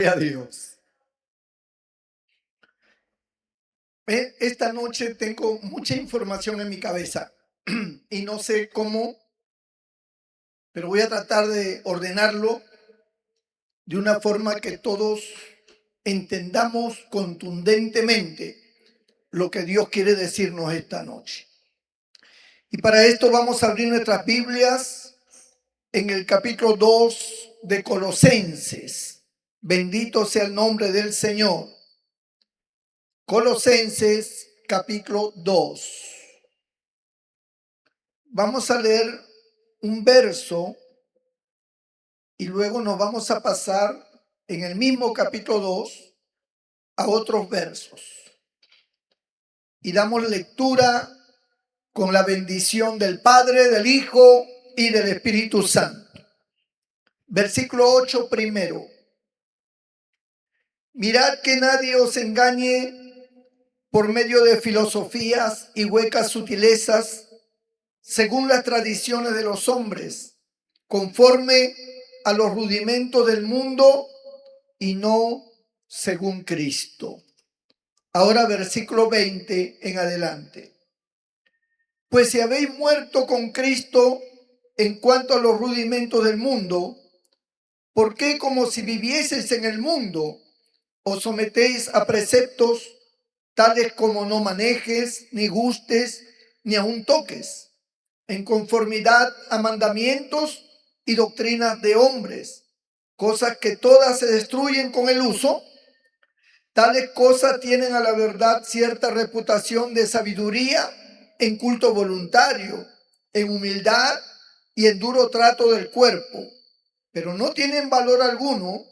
A Dios. Esta noche tengo mucha información en mi cabeza y no sé cómo, pero voy a tratar de ordenarlo de una forma que todos entendamos contundentemente lo que Dios quiere decirnos esta noche. Y para esto vamos a abrir nuestras Biblias en el capítulo 2 de Colosenses. Bendito sea el nombre del Señor. Colosenses capítulo 2. Vamos a leer un verso y luego nos vamos a pasar en el mismo capítulo 2 a otros versos. Y damos lectura con la bendición del Padre, del Hijo y del Espíritu Santo. Versículo 8 primero. Mirad que nadie os engañe por medio de filosofías y huecas sutilezas, según las tradiciones de los hombres, conforme a los rudimentos del mundo y no según Cristo. Ahora versículo 20 en adelante. Pues si habéis muerto con Cristo en cuanto a los rudimentos del mundo, ¿por qué como si vivieseis en el mundo os sometéis a preceptos tales como no manejes, ni gustes, ni aun toques, en conformidad a mandamientos y doctrinas de hombres, cosas que todas se destruyen con el uso? Tales cosas tienen a la verdad cierta reputación de sabiduría en culto voluntario, en humildad y en duro trato del cuerpo, pero no tienen valor alguno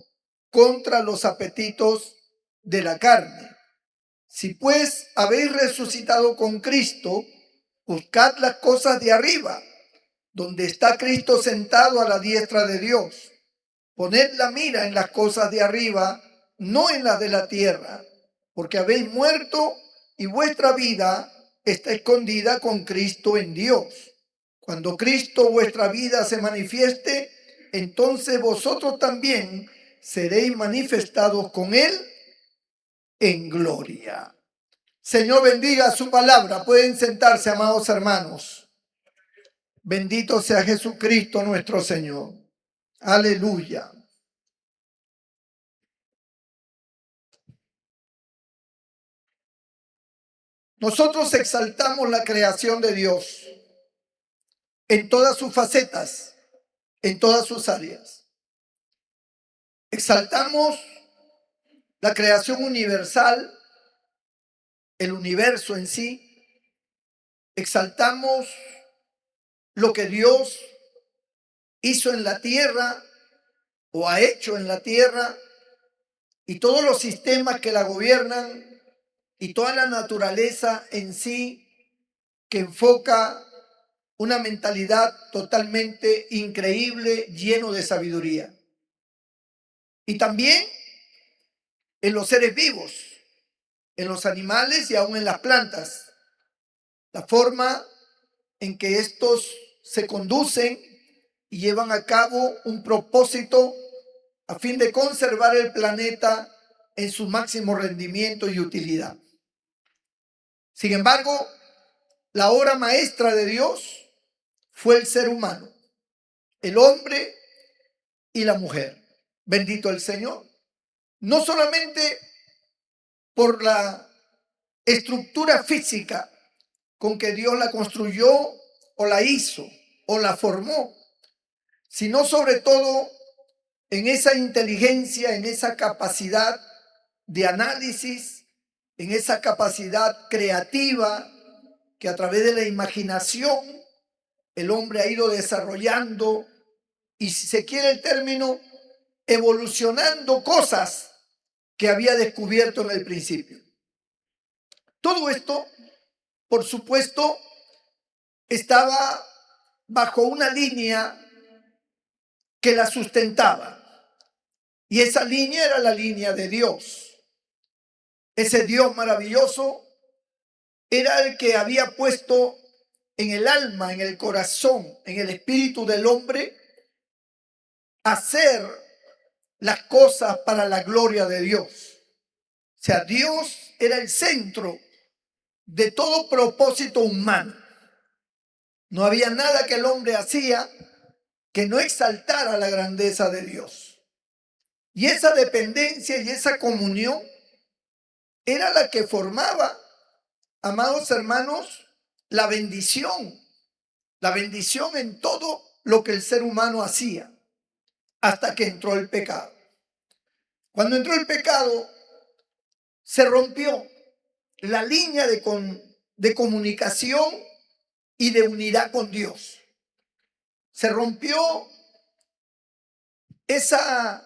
contra los apetitos de la carne. Si pues habéis resucitado con Cristo, buscad las cosas de arriba, donde está Cristo sentado a la diestra de Dios. Poned la mira en las cosas de arriba, no en las de la tierra, porque habéis muerto y vuestra vida está escondida con Cristo en Dios. Cuando Cristo vuestra vida se manifieste, entonces vosotros también seréis manifestados con Él en gloria. Señor, bendiga su palabra. Pueden sentarse, amados hermanos. Bendito sea Jesucristo nuestro Señor. Aleluya. Nosotros exaltamos la creación de Dios en todas sus facetas, en todas sus áreas. Exaltamos la creación universal, el universo en sí. Exaltamos lo que Dios hizo en la tierra o ha hecho en la tierra y todos los sistemas que la gobiernan y toda la naturaleza en sí que enfoca una mentalidad totalmente increíble, lleno de sabiduría. Y también en los seres vivos, en los animales y aún en las plantas. La forma en que estos se conducen y llevan a cabo un propósito a fin de conservar el planeta en su máximo rendimiento y utilidad. Sin embargo, la obra maestra de Dios fue el ser humano, el hombre y la mujer. Bendito el Señor. No solamente por la estructura física con que Dios la construyó o la hizo o la formó, sino sobre todo en esa inteligencia, en esa capacidad de análisis, en esa capacidad creativa que a través de la imaginación el hombre ha ido desarrollando y, si se quiere el término, evolucionando cosas que había descubierto en el principio. Todo esto, por supuesto, estaba bajo una línea que la sustentaba. Y esa línea era la línea de Dios. Ese Dios maravilloso era el que había puesto en el alma, en el corazón, en el espíritu del hombre, hacer las cosas para la gloria de Dios. O sea, Dios era el centro de todo propósito humano. No había nada que el hombre hacía que no exaltara la grandeza de Dios. Y esa dependencia y esa comunión era la que formaba, amados hermanos, la bendición en todo lo que el ser humano hacía, hasta que entró el pecado. Cuando entró el pecado, se rompió la línea de comunicación y de unidad con Dios. Se rompió esa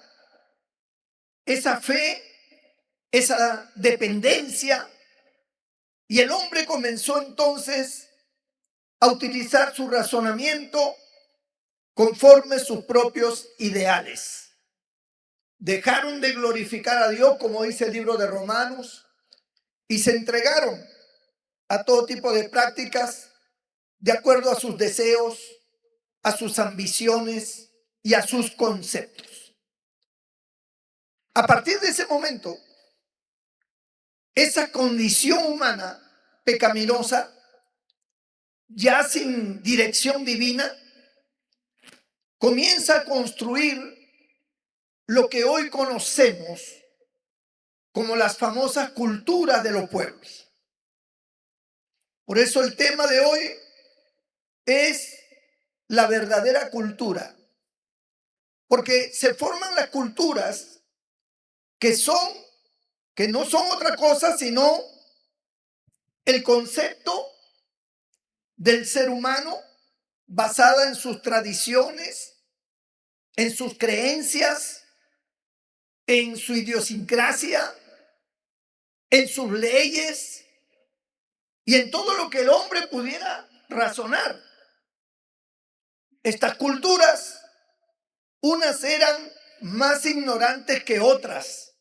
fe, esa dependencia, y el hombre comenzó entonces a utilizar su razonamiento conforme sus propios ideales. Dejaron de glorificar a Dios, como dice el libro de Romanos, y se entregaron a todo tipo de prácticas de acuerdo a sus deseos, a sus ambiciones y a sus conceptos. A partir de ese momento, esa condición humana pecaminosa, ya sin dirección divina, comienza a construir lo que hoy conocemos como las famosas culturas de los pueblos. Por eso el tema de hoy es la verdadera cultura, porque se forman las culturas que no son otra cosa sino el concepto del ser humano basada en sus tradiciones, en sus creencias, en su idiosincrasia, en sus leyes y en todo lo que el hombre pudiera razonar. Estas culturas, unas eran más ignorantes que otras,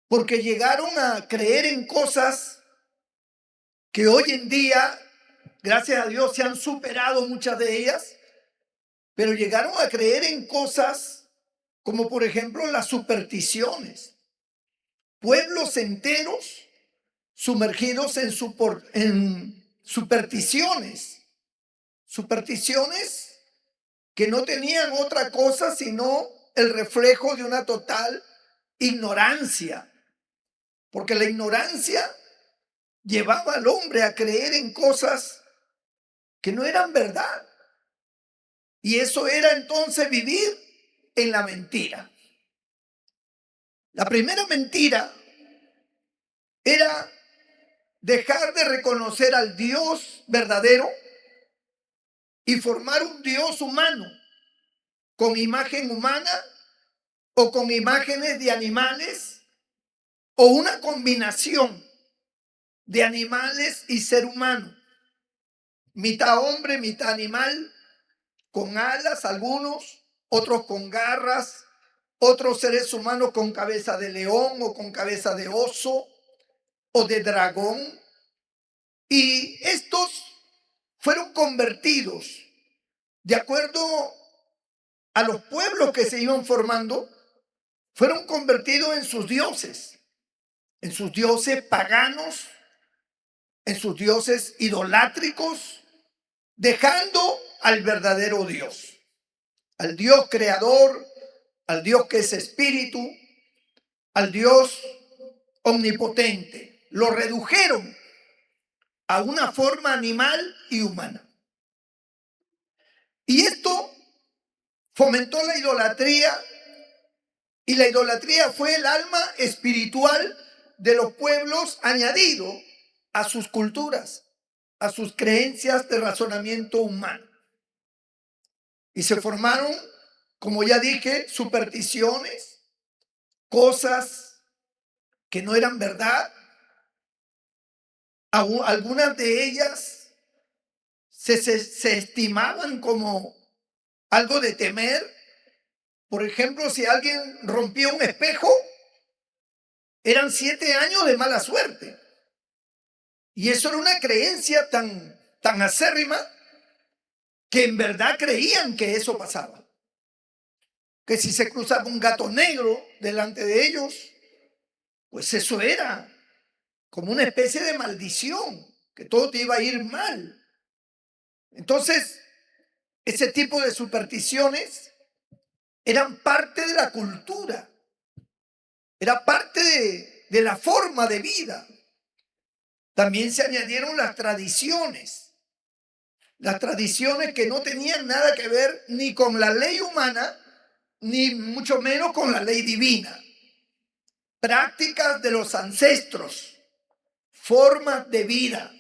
porque llegaron a creer en cosas que hoy en día, gracias a Dios, se han superado muchas de ellas, pero llegaron a creer en cosas como por ejemplo las supersticiones. Pueblos enteros sumergidos en supersticiones que no tenían otra cosa sino el reflejo de una total ignorancia, porque la ignorancia llevaba al hombre a creer en cosas que no eran verdad, y eso era entonces vivir en la mentira. La primera mentira era dejar de reconocer al Dios verdadero y formar un Dios humano, con imagen humana o con imágenes de animales, o una combinación de animales y ser humano, mitad hombre, mitad animal, con alas algunos, otros con garras, otros seres humanos con cabeza de león o con cabeza de oso o de dragón. Y estos fueron convertidos de acuerdo a los pueblos que se iban formando, fueron convertidos en sus dioses paganos, en sus dioses idolátricos, dejando al verdadero Dios, al Dios creador, al Dios que es espíritu, al Dios omnipotente. Lo redujeron a una forma animal y humana. Y esto fomentó la idolatría, y la idolatría fue el alma espiritual de los pueblos añadido a sus culturas, a sus creencias de razonamiento humano. Y se formaron, como ya dije, supersticiones, cosas que no eran verdad. Algunas de ellas se estimaban como algo de temer. Por ejemplo, si alguien rompía un espejo, eran 7 años de mala suerte. Y eso era una creencia tan acérrima que en verdad creían que eso pasaba. que si se cruzaba un gato negro delante de ellos, pues eso era como una especie de maldición, que todo te iba a ir mal. Entonces, ese tipo de supersticiones eran parte de la cultura, era parte de la forma de vida. También se añadieron las tradiciones que no tenían nada que ver ni con la ley humana, ni mucho menos con la ley divina. Prácticas de los ancestros, formas de vida,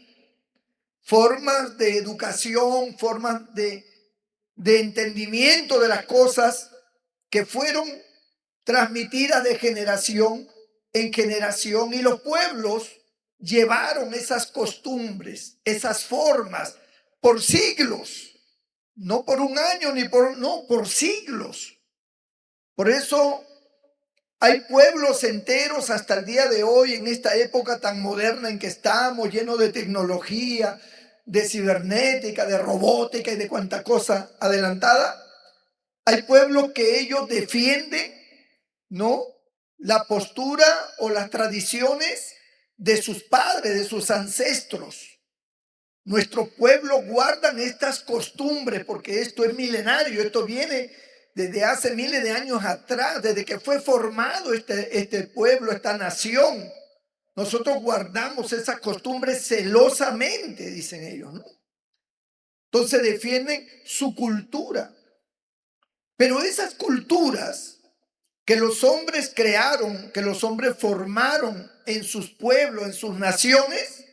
formas de educación, formas de entendimiento de las cosas que fueron transmitidas de generación en generación, y los pueblos llevaron esas costumbres, esas formas por siglos, no por un año ni por siglos. Por eso hay pueblos enteros hasta el día de hoy, en esta época tan moderna en que estamos, lleno de tecnología, de cibernética, de robótica y de cuanta cosa adelantada. Hay pueblos que ellos defienden, ¿no?, la postura o las tradiciones de sus padres, de sus ancestros. Nuestro pueblo guardan estas costumbres porque esto es milenario, esto viene desde hace miles de años atrás, desde que fue formado este pueblo, esta nación. Nosotros guardamos esas costumbres celosamente, dicen ellos, ¿no? Entonces defienden su cultura. Pero esas culturas que los hombres crearon, que los hombres formaron en sus pueblos, en sus naciones,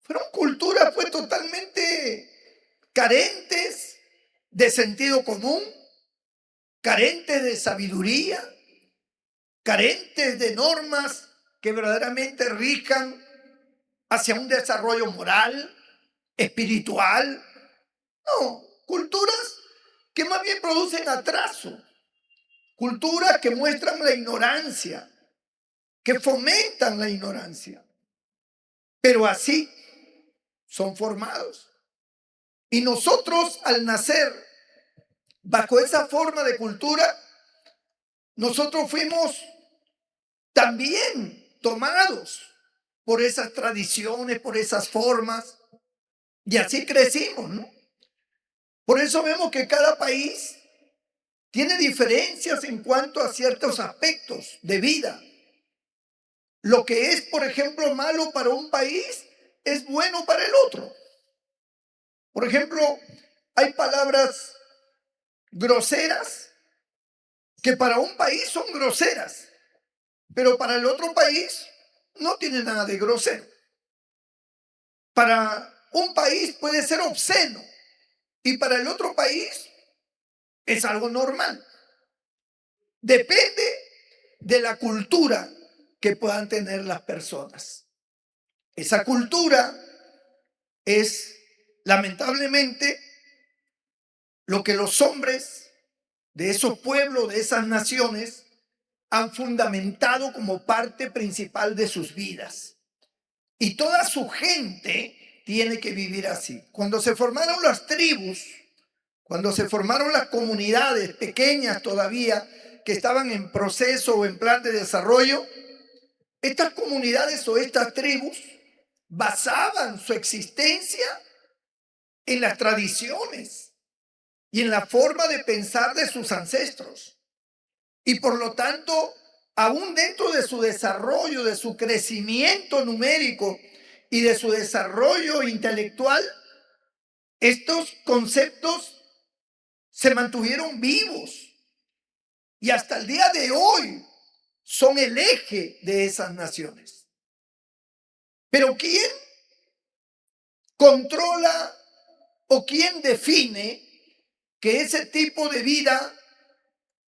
fueron culturas pues totalmente carentes de sentido común, carentes de sabiduría, carentes de normas que verdaderamente rijan hacia un desarrollo moral, espiritual. No, culturas que más bien producen atraso, culturas que muestran la ignorancia, que fomentan la ignorancia. Pero así son formados. Y nosotros, al nacer bajo esa forma de cultura, nosotros fuimos también tomados por esas tradiciones, por esas formas, y así crecimos, ¿no? Por eso vemos que cada país tiene diferencias en cuanto a ciertos aspectos de vida. Lo que es, por ejemplo, malo para un país es bueno para el otro. Por ejemplo, hay palabras groseras que para un país son groseras, pero para el otro país no tiene nada de grosero. Para un país puede ser obsceno y para el otro país es algo normal. Depende de la cultura que puedan tener las personas. Esa cultura es, lamentablemente, lo que los hombres de esos pueblos, de esas naciones, han fundamentado como parte principal de sus vidas. Y toda su gente tiene que vivir así. Cuando se formaron las tribus, cuando se formaron las comunidades pequeñas todavía que estaban en proceso o en plan de desarrollo, estas comunidades o estas tribus basaban su existencia en las tradiciones y en la forma de pensar de sus ancestros. Y por lo tanto, aún dentro de su desarrollo, de su crecimiento numérico y de su desarrollo intelectual, estos conceptos se mantuvieron vivos y hasta el día de hoy son el eje de esas naciones. Pero ¿quién controla o quién define que ese tipo de vida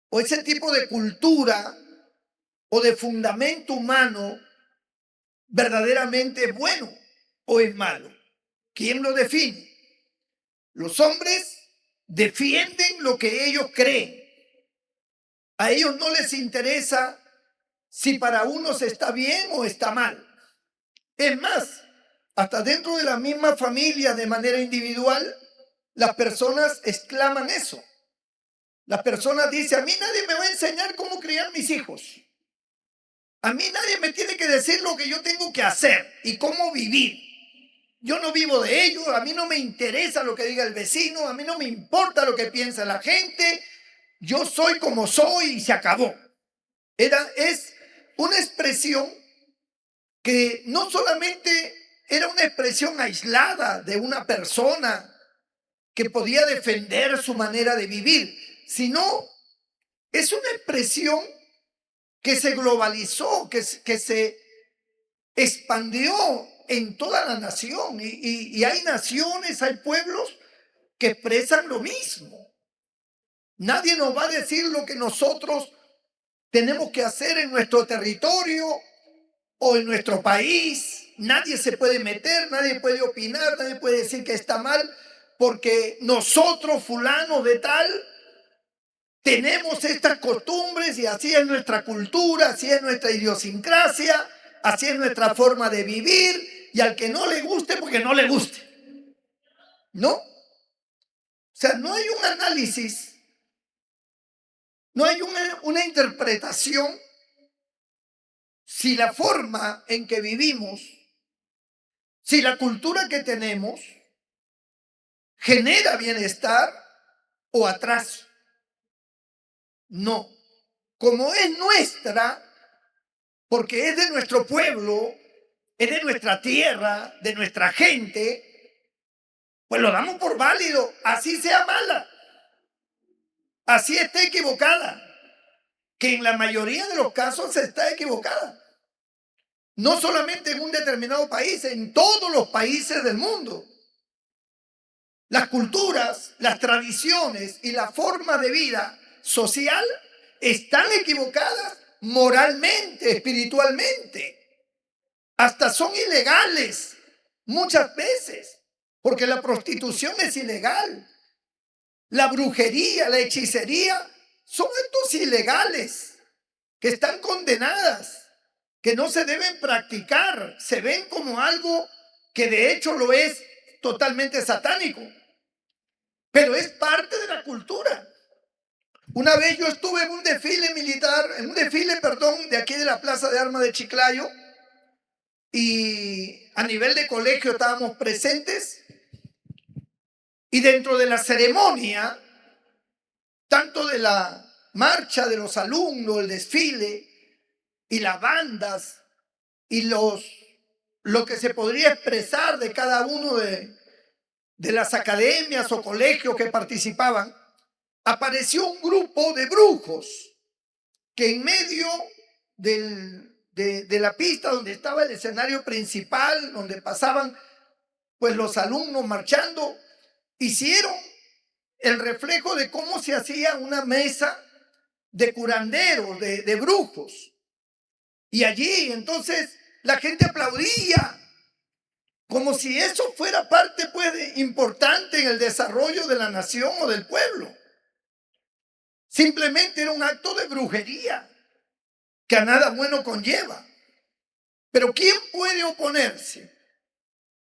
o ese tipo de cultura o de fundamento humano verdaderamente es bueno o es malo? ¿Quién lo define? Los hombres defienden lo que ellos creen. A ellos no les interesa si para unos está bien o está mal. Es más, hasta dentro de la misma familia, de manera individual, las personas exclaman eso. Las personas dicen, a mí nadie me va a enseñar cómo criar mis hijos. A mí nadie me tiene que decir lo que yo tengo que hacer y cómo vivir. Yo no vivo de ello, a mí no me interesa lo que diga el vecino, a mí no me importa lo que piensa la gente. Yo soy como soy y se acabó. Es una expresión que no solamente era una expresión aislada de una persona que podía defender su manera de vivir, sino es una expresión que se globalizó, que se expandió en toda la nación. Y hay naciones, hay pueblos que expresan lo mismo. Nadie nos va a decir lo que nosotros tenemos que hacer en nuestro territorio o en nuestro país. Nadie se puede meter, nadie puede opinar, nadie puede decir que está mal, porque nosotros, fulanos de tal, tenemos estas costumbres y así es nuestra cultura, así es nuestra idiosincrasia, así es nuestra forma de vivir, y al que no le guste, porque no le guste. ¿No? O sea, no hay un análisis, no hay una interpretación si la forma en que vivimos, si la cultura que tenemos genera bienestar o atraso. No, como es nuestra, porque es de nuestro pueblo, es de nuestra tierra, de nuestra gente, pues lo damos por válido, así sea mala, así esté equivocada, que en la mayoría de los casos está equivocada. No solamente en un determinado país, en todos los países del mundo. Las culturas, las tradiciones y la forma de vida social están equivocadas moralmente, espiritualmente. Hasta son ilegales muchas veces, porque la prostitución es ilegal. La brujería, la hechicería son actos ilegales que están condenadas, que no se deben practicar. Se ven como algo que de hecho lo es totalmente satánico, pero es parte de la cultura. Una vez yo estuve en un desfile militar, de aquí de la Plaza de Armas de Chiclayo, y a nivel de colegio estábamos presentes, y dentro de la ceremonia, tanto de la marcha de los alumnos, el desfile, y las bandas, y lo que se podría expresar de cada uno de las academias o colegios que participaban, apareció un grupo de brujos que en medio de la pista donde estaba el escenario principal, donde pasaban pues los alumnos marchando, hicieron el reflejo de cómo se hacía una mesa de curanderos, de brujos. Y allí entonces la gente aplaudía, como si eso fuera parte pues importante en el desarrollo de la nación o del pueblo. Simplemente era un acto de brujería que a nada bueno conlleva. Pero ¿quién puede oponerse?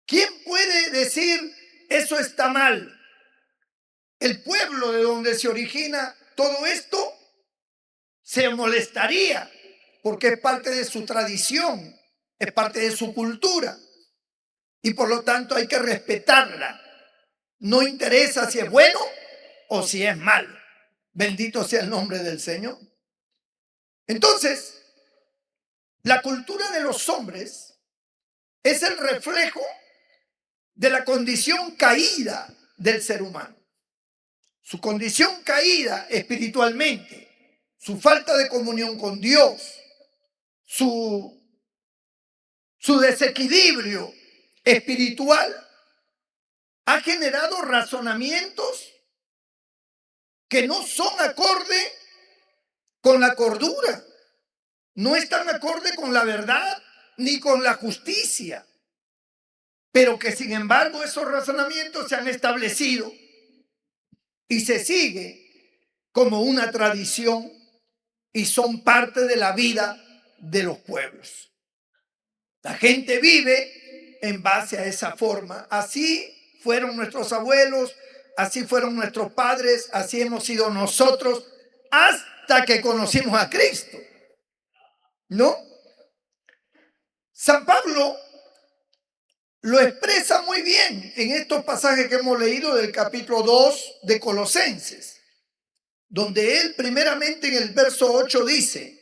¿Quién puede decir eso está mal? El pueblo de donde se origina todo esto se molestaría porque es parte de su tradición, es parte de su cultura y por lo tanto hay que respetarla. No interesa si es bueno o si es malo. Bendito sea el nombre del Señor. Entonces, la cultura de los hombres es el reflejo de la condición caída del ser humano. Su condición caída espiritualmente, su falta de comunión con Dios, su desequilibrio espiritual ha generado razonamientos que no son acorde con la cordura, no están acorde con la verdad ni con la justicia, pero que sin embargo esos razonamientos se han establecido y se sigue como una tradición y son parte de la vida de los pueblos. La gente vive en base a esa forma. Así fueron nuestros abuelos, así fueron nuestros padres, así hemos sido nosotros, hasta que conocimos a Cristo, ¿no? San Pablo lo expresa muy bien en estos pasajes que hemos leído del capítulo 2 de Colosenses, donde él primeramente en el verso 8 dice: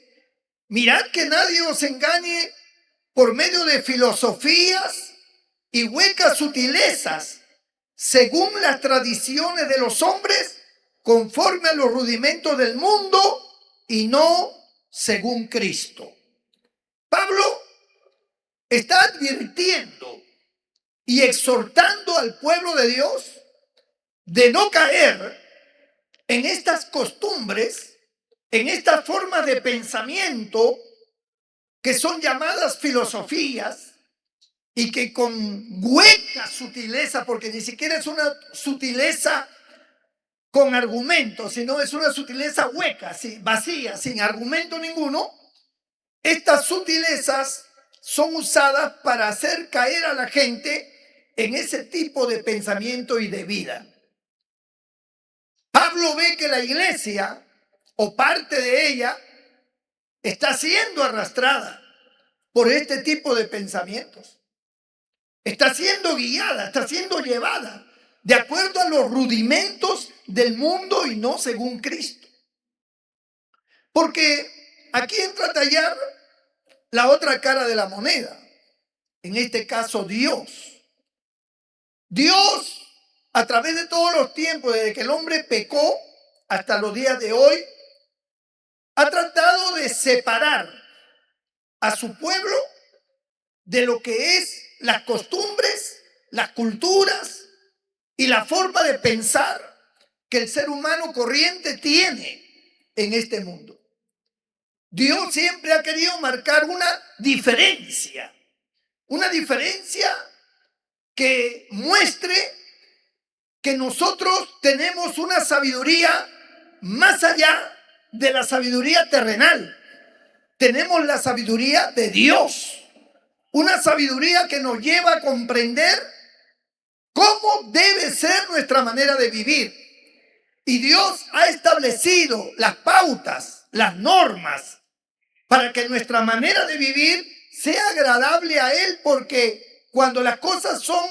mirad que nadie os engañe por medio de filosofías y huecas sutilezas, según las tradiciones de los hombres, conforme a los rudimentos del mundo y no según Cristo. Pablo está advirtiendo y exhortando al pueblo de Dios de no caer en estas costumbres, en estas formas de pensamiento que son llamadas filosofías y que con hueca sutileza, porque ni siquiera es una sutileza con argumento, sino es una sutileza hueca, vacía, sin argumento ninguno. Estas sutilezas son usadas para hacer caer a la gente en ese tipo de pensamiento y de vida. Pablo ve que la iglesia, o parte de ella, está siendo arrastrada por este tipo de pensamientos. Está siendo guiada, está siendo llevada de acuerdo a los rudimentos del mundo y no según Cristo. Porque aquí entra a tallar la otra cara de la moneda. En este caso, Dios. Dios, a través de todos los tiempos, desde que el hombre pecó hasta los días de hoy, ha tratado de separar a su pueblo de lo que es las costumbres, las culturas y la forma de pensar que el ser humano corriente tiene en este mundo. Dios siempre ha querido marcar una diferencia que muestre que nosotros tenemos una sabiduría más allá de la sabiduría terrenal. Tenemos la sabiduría de Dios, una sabiduría que nos lleva a comprender cómo debe ser nuestra manera de vivir. Y Dios ha establecido las pautas, las normas, para que nuestra manera de vivir sea agradable a Él, porque cuando las cosas son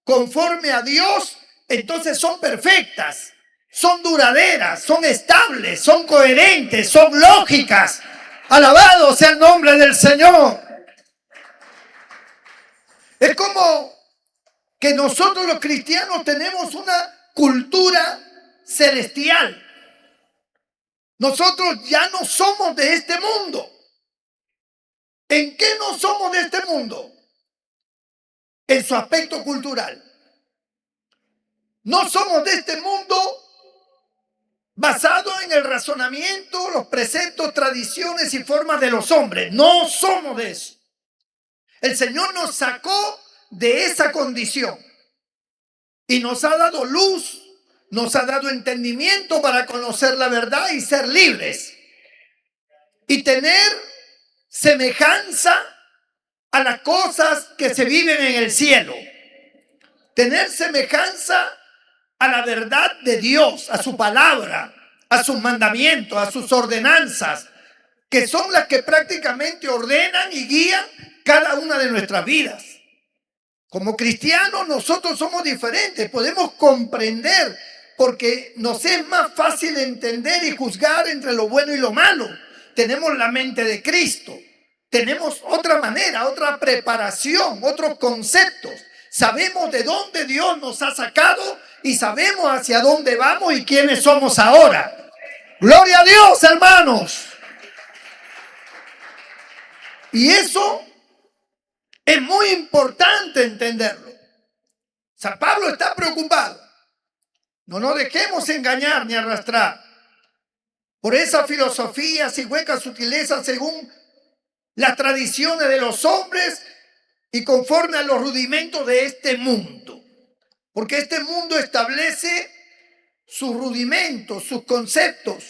conforme a Dios, entonces son perfectas, son duraderas, son estables, son coherentes, son lógicas. Alabado sea el nombre del Señor. Es como que nosotros los cristianos tenemos una cultura celestial. Nosotros ya no somos de este mundo. ¿En qué no somos de este mundo? En su aspecto cultural. No somos de este mundo basado en el razonamiento, los preceptos, tradiciones y formas de los hombres. No somos de eso. El Señor nos sacó de esa condición y nos ha dado luz, nos ha dado entendimiento para conocer la verdad y ser libres y tener semejanza a las cosas que se viven en el cielo, tener semejanza a la verdad de Dios, a su palabra, a sus mandamientos, a sus ordenanzas, que son las que prácticamente ordenan y guían cada una de nuestras vidas. Como cristianos nosotros somos diferentes, podemos comprender porque nos es más fácil entender y juzgar entre lo bueno y lo malo. Tenemos la mente de Cristo, tenemos otra manera, otra preparación, otros conceptos. Sabemos de dónde Dios nos ha sacado y sabemos hacia dónde vamos y quiénes somos ahora. Gloria a Dios, hermanos. Y eso es muy importante entenderlo. San Pablo está preocupado. No nos dejemos engañar ni arrastrar por esas filosofías y huecas sutilezas según las tradiciones de los hombres y conforme a los rudimentos de este mundo. Porque este mundo establece sus rudimentos, sus conceptos,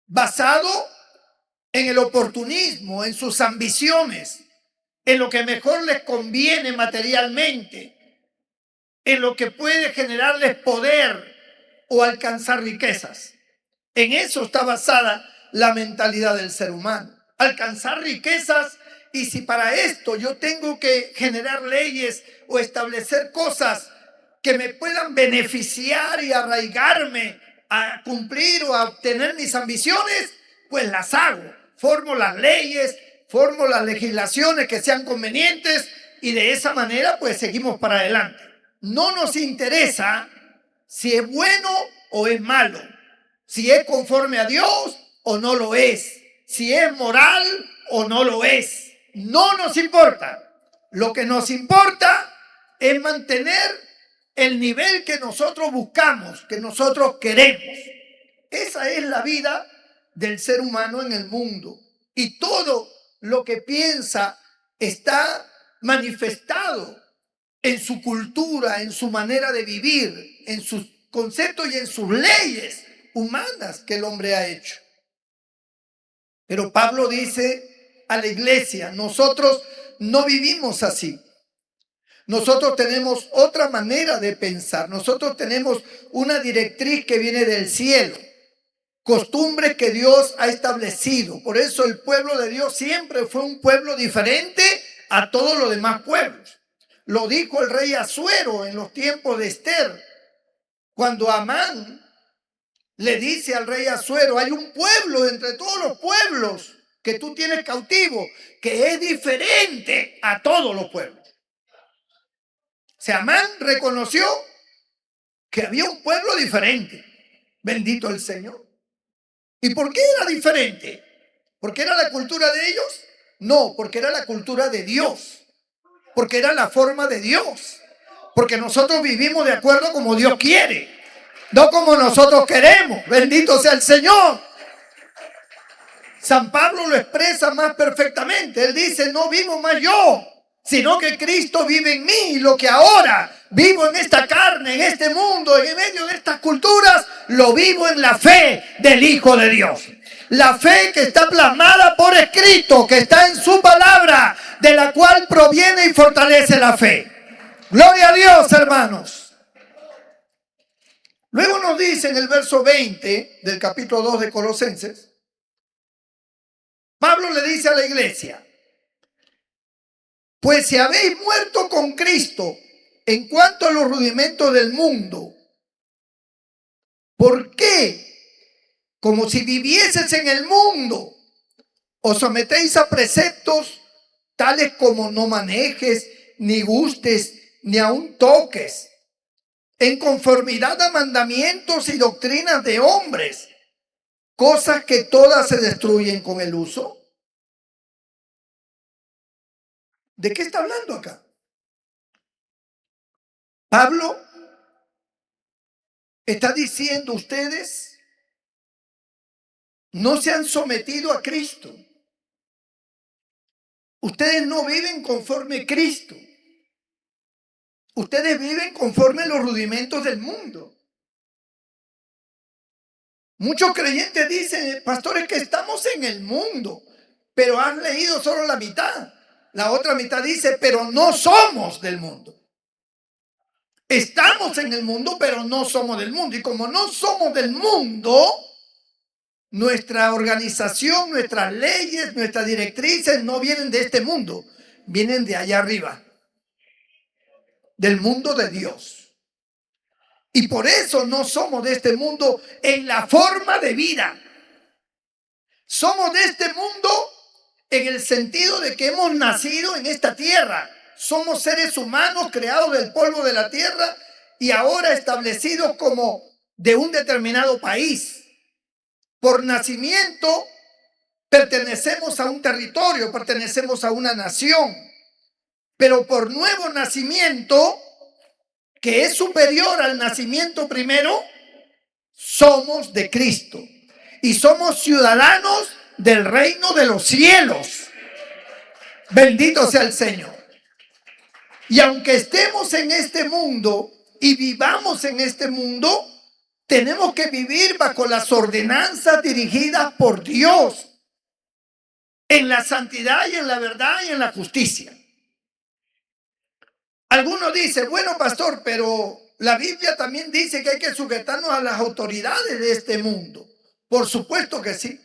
basado en el oportunismo, en sus ambiciones, en lo que mejor les conviene materialmente. en lo que puede generarles poder o alcanzar riquezas. En eso está basada la mentalidad del ser humano. Alcanzar riquezas, y si para esto yo tengo que generar leyes o establecer cosas que me puedan beneficiar y arraigarme a cumplir o a obtener mis ambiciones, pues las hago. Formo las leyes, formo las legislaciones que sean convenientes y de esa manera pues seguimos para adelante. No nos interesa si es bueno o es malo, si es conforme a Dios o no lo es, si es moral o no lo es. No nos importa. Lo que nos importa es mantener el nivel que nosotros buscamos, que nosotros queremos. Esa es la vida del ser humano en el mundo. Y todo lo que piensa está manifestado en su cultura, en su manera de vivir, en sus conceptos y en sus leyes humanas que el hombre ha hecho. Pero Pablo dice a la iglesia, nosotros no vivimos así. Nosotros tenemos otra manera de pensar. Nosotros tenemos una directriz que viene del cielo. Costumbres que Dios ha establecido. Por eso el pueblo de Dios siempre fue un pueblo diferente a todos los demás pueblos. Lo dijo el rey Asuero en los tiempos de Esther. Cuando Amán le dice al rey Asuero, hay un pueblo entre todos los pueblos que tú tienes cautivo, que es diferente a todos los pueblos. O sea, Amán reconoció que había un pueblo diferente. Bendito el Señor. ¿Y por qué era diferente? ¿Porque era la cultura de ellos? No, porque era la cultura de Dios. Porque era la forma de Dios. Porque nosotros vivimos de acuerdo como Dios quiere, no como nosotros queremos. Bendito sea el Señor. San Pablo lo expresa más perfectamente. Él dice, no vivo más yo, sino que Cristo vive en mí. Y lo que ahora vivo en esta carne, en este mundo, en medio de estas culturas, lo vivo en la fe del Hijo de Dios. La fe que está plasmada por escrito, que está en su palabra, de la cual proviene y fortalece la fe. Gloria a Dios, hermanos. Luego nos dice en el verso 20 del capítulo 2 de Colosenses, Pablo le dice a la iglesia, pues si habéis muerto con Cristo en cuanto a los rudimentos del mundo, ¿por qué? Como si vivieses en el mundo, os sometéis a preceptos tales como no manejes, ni gustes, ni aun toques, en conformidad a mandamientos y doctrinas de hombres, cosas que todas se destruyen con el uso. ¿De qué está hablando acá? Pablo está diciendo, ustedes no se han sometido a Cristo. Ustedes no viven conforme a Cristo. Ustedes viven conforme a los rudimentos del mundo. Muchos creyentes dicen, pastores, que estamos en el mundo, pero han leído solo la mitad. La otra mitad dice, pero no somos del mundo. Estamos en el mundo, pero no somos del mundo. Y como no somos del mundo, nuestra organización, nuestras leyes, nuestras directrices no vienen de este mundo, vienen de allá arriba, del mundo de Dios. Y por eso no somos de este mundo en la forma de vida. Somos de este mundo en el sentido de que hemos nacido en esta tierra. Somos seres humanos creados del polvo de la tierra y ahora establecidos como de un determinado país. Por nacimiento pertenecemos a un territorio, pertenecemos a una nación. Pero por nuevo nacimiento, que es superior al nacimiento primero, somos de Cristo y somos ciudadanos del reino de los cielos. Bendito sea el Señor. Y aunque estemos en este mundo y vivamos en este mundo, tenemos que vivir bajo las ordenanzas dirigidas por Dios, en la santidad y en la verdad y en la justicia. Algunos dicen, bueno, pastor, pero la Biblia también dice que hay que sujetarnos a las autoridades de este mundo. Por supuesto que sí.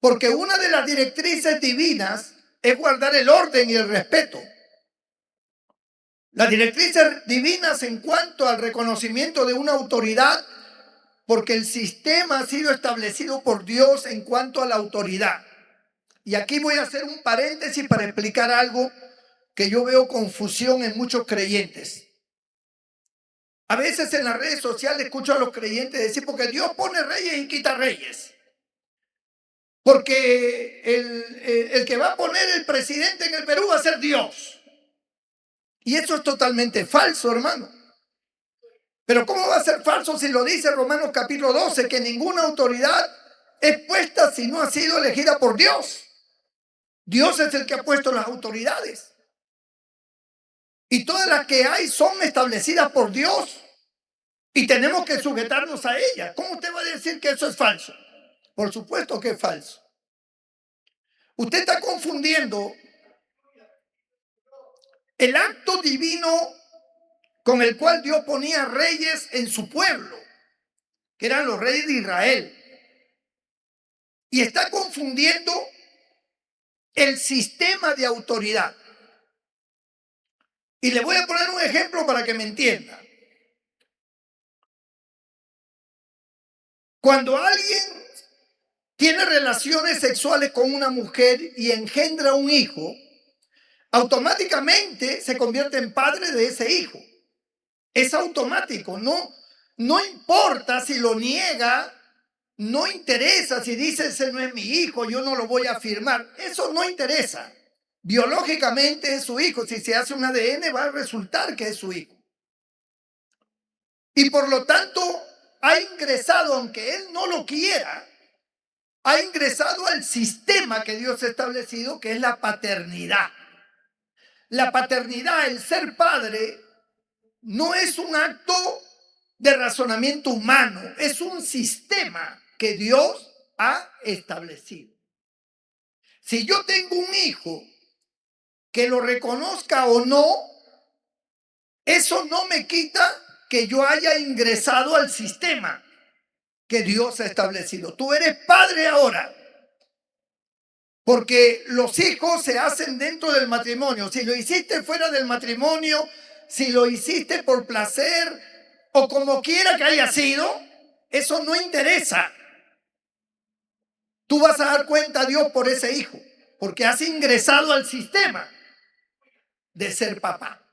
Porque una de las directrices divinas es guardar el orden y el respeto. Las directrices divinas en cuanto al reconocimiento de una autoridad, porque el sistema ha sido establecido por Dios en cuanto a la autoridad. Y aquí voy a hacer un paréntesis para explicar algo que yo veo confusión en muchos creyentes. A veces en las redes sociales escucho a los creyentes decir, porque Dios pone reyes y quita reyes. Porque el que va a poner el presidente en el Perú va a ser Dios. Y eso es totalmente falso, hermano. Pero ¿cómo va a ser falso si lo dice Romanos capítulo 12, que ninguna autoridad es puesta si no ha sido elegida por Dios? Dios es el que ha puesto las autoridades. Y todas las que hay son establecidas por Dios. Y tenemos que sujetarnos a ellas. ¿Cómo usted va a decir que eso es falso? Por supuesto que es falso. Usted está confundiendo el acto divino con el cual Dios ponía reyes en su pueblo, que eran los reyes de Israel. Y está confundiendo el sistema de autoridad. Y le voy a poner un ejemplo para que me entienda. Cuando alguien tiene relaciones sexuales con una mujer y engendra un hijo, automáticamente se convierte en padre de ese hijo. Es automático, no importa si lo niega, no interesa si dice ese no es mi hijo, yo no lo voy a firmar. Eso no interesa. Biológicamente es su hijo. Si se hace un ADN va a resultar que es su hijo. Y por lo tanto ha ingresado, aunque él no lo quiera, ha ingresado al sistema que Dios ha establecido, que es la paternidad. La paternidad, el ser padre, no es un acto de razonamiento humano, es un sistema que Dios ha establecido. Si yo tengo un hijo, que lo reconozca o no, eso no me quita que yo haya ingresado al sistema que Dios ha establecido. Tú eres padre ahora, porque los hijos se hacen dentro del matrimonio. Si lo hiciste fuera del matrimonio, si lo hiciste por placer o como quiera que haya sido, eso no interesa. Tú vas a dar cuenta a Dios por ese hijo, porque has ingresado al sistema de ser papá.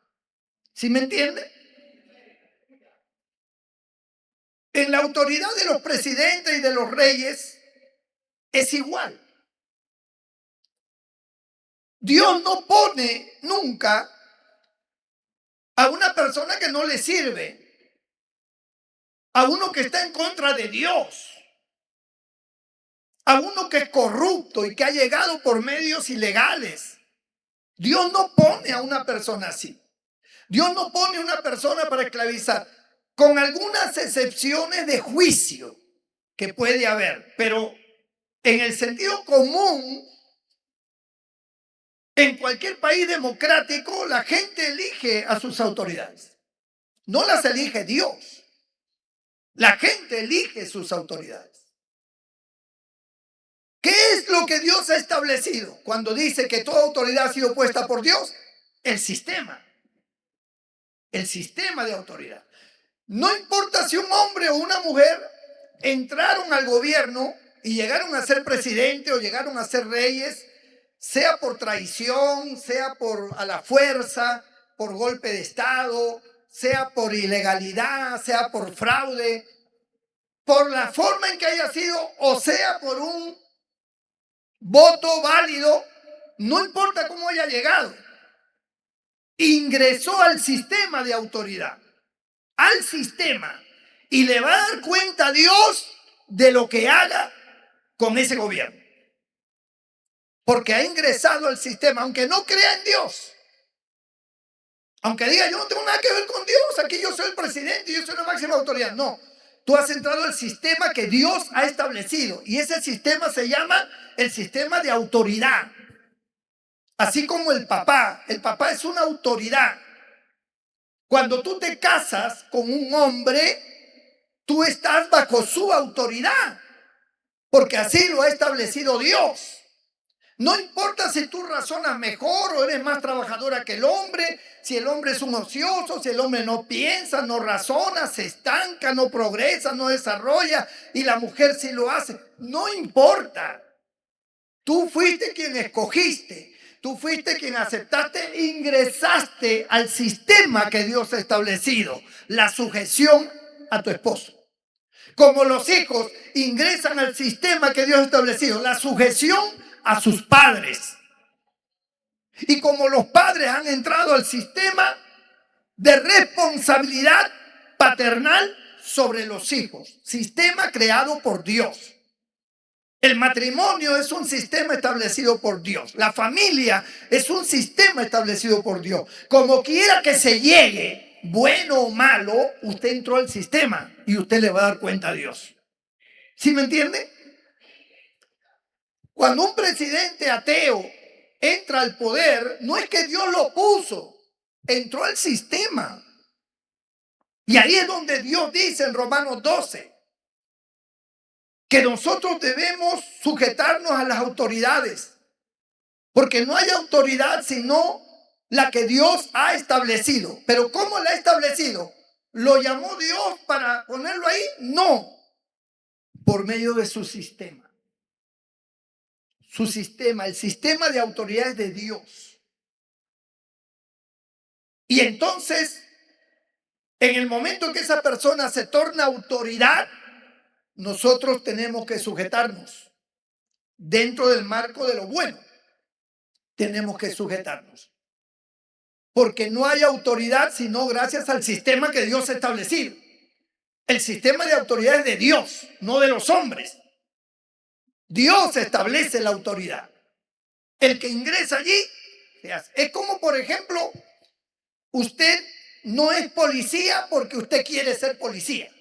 ¿Sí me entiende? En la autoridad de los presidentes y de los reyes es igual. Dios no pone nunca a una persona que no le sirve, a uno que está en contra de Dios, a uno que es corrupto y que ha llegado por medios ilegales. Dios no pone a una persona así. Dios no pone a una persona para esclavizar, con algunas excepciones de juicio que puede haber, pero en el sentido común, en cualquier país democrático, la gente elige a sus autoridades. No las elige Dios. La gente elige sus autoridades. ¿Qué es lo que Dios ha establecido cuando dice que toda autoridad ha sido puesta por Dios? El sistema. El sistema de autoridad. No importa si un hombre o una mujer entraron al gobierno y llegaron a ser presidente o llegaron a ser reyes, sea por traición, sea por a la fuerza, por golpe de estado, sea por ilegalidad, sea por fraude, por la forma en que haya sido, o sea por un voto válido, no importa cómo haya llegado, ingresó al sistema de autoridad, al sistema, y le va a dar cuenta a Dios de lo que haga con ese gobierno. Porque ha ingresado al sistema, aunque no crea en Dios. Aunque diga, yo no tengo nada que ver con Dios, aquí yo soy el presidente, yo soy la máxima autoridad. No, tú has entrado al sistema que Dios ha establecido. Y ese sistema se llama el sistema de autoridad. Así como el papá es una autoridad. Cuando tú te casas con un hombre, tú estás bajo su autoridad, porque así lo ha establecido Dios. No importa si tú razonas mejor o eres más trabajadora que el hombre, si el hombre es un ocioso, si el hombre no piensa, no razona, se estanca, no progresa, no desarrolla, y la mujer sí lo hace. No importa. Tú fuiste quien escogiste, tú fuiste quien aceptaste, ingresaste al sistema que Dios ha establecido, la sujeción a tu esposo. Como los hijos ingresan al sistema que Dios ha establecido, la sujeción a sus padres. Y como los padres han entrado al sistema de responsabilidad paternal sobre los hijos, sistema creado por Dios. El matrimonio es un sistema establecido por Dios. La familia es un sistema establecido por Dios. Como quiera que se llegue, bueno o malo, usted entró al sistema y usted le va a dar cuenta a Dios. ¿Sí me entiende? Cuando un presidente ateo entra al poder, no es que Dios lo puso, entró al sistema. Y ahí es donde Dios dice en Romanos 12 que nosotros debemos sujetarnos a las autoridades, porque no hay autoridad sino la que Dios ha establecido. ¿Pero cómo la ha establecido? ¿Lo llamó Dios para ponerlo ahí? No, por medio de su sistema. Su sistema, el sistema de autoridades de Dios. Y entonces, en el momento que esa persona se torna autoridad, nosotros tenemos que sujetarnos dentro del marco de lo bueno. Tenemos que sujetarnos. Porque no hay autoridad sino gracias al sistema que Dios ha establecido. El sistema de autoridad es de Dios, no de los hombres. Dios establece la autoridad. El que ingresa allí se hace. Es como, por ejemplo, usted no es policía porque usted quiere ser policía.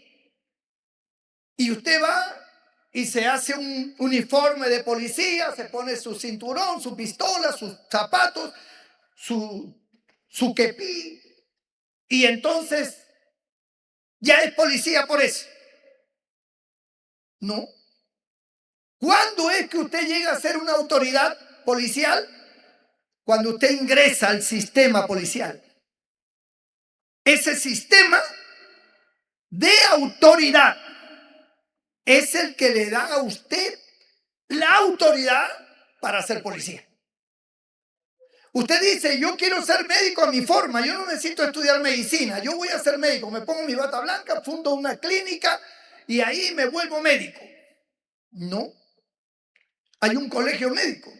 Y usted va y se hace un uniforme de policía, se pone su cinturón, su pistola, sus zapatos, su kepí, y entonces ya es policía por eso. No. ¿Cuándo es que usted llega a ser una autoridad policial? Cuando usted ingresa al sistema policial. Ese sistema de autoridad es el que le da a usted la autoridad para ser policía. Usted dice, yo quiero ser médico a mi forma, yo no necesito estudiar medicina, yo voy a ser médico, me pongo mi bata blanca, fundo una clínica y ahí me vuelvo médico. No, hay un colegio médico.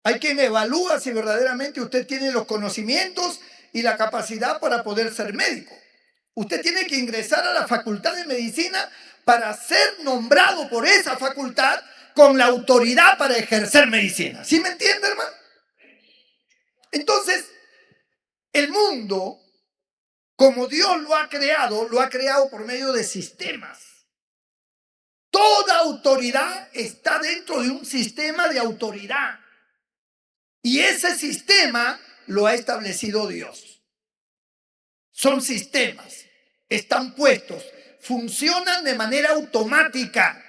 Hay quien evalúa si verdaderamente usted tiene los conocimientos y la capacidad para poder ser médico. Usted tiene que ingresar a la facultad de medicina para ser nombrado por esa facultad con la autoridad para ejercer medicina. ¿Sí me entiende, hermano? Entonces, el mundo, como Dios lo ha creado por medio de sistemas. Toda autoridad está dentro de un sistema de autoridad. Y ese sistema lo ha establecido Dios. Son sistemas, están puestos, funcionan de manera automática.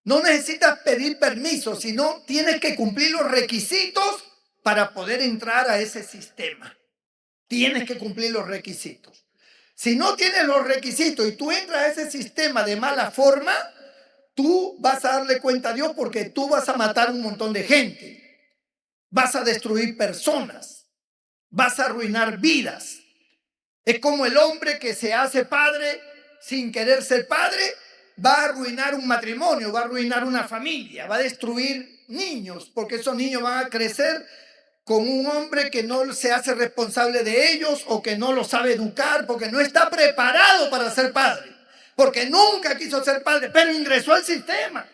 No necesitas pedir permiso, sino tienes que cumplir los requisitos para poder entrar a ese sistema. Tienes que cumplir los requisitos. Si no tienes los requisitos y tú entras a ese sistema de mala forma, tú vas a darle cuenta a Dios porque tú vas a matar un montón de gente. Vas a destruir personas. Vas a arruinar vidas. Es como el hombre que se hace padre sin querer ser padre, va a arruinar un matrimonio, va a arruinar una familia, va a destruir niños, porque esos niños van a crecer con un hombre que no se hace responsable de ellos o que no lo sabe educar, porque no está preparado para ser padre, porque nunca quiso ser padre, pero ingresó al sistema.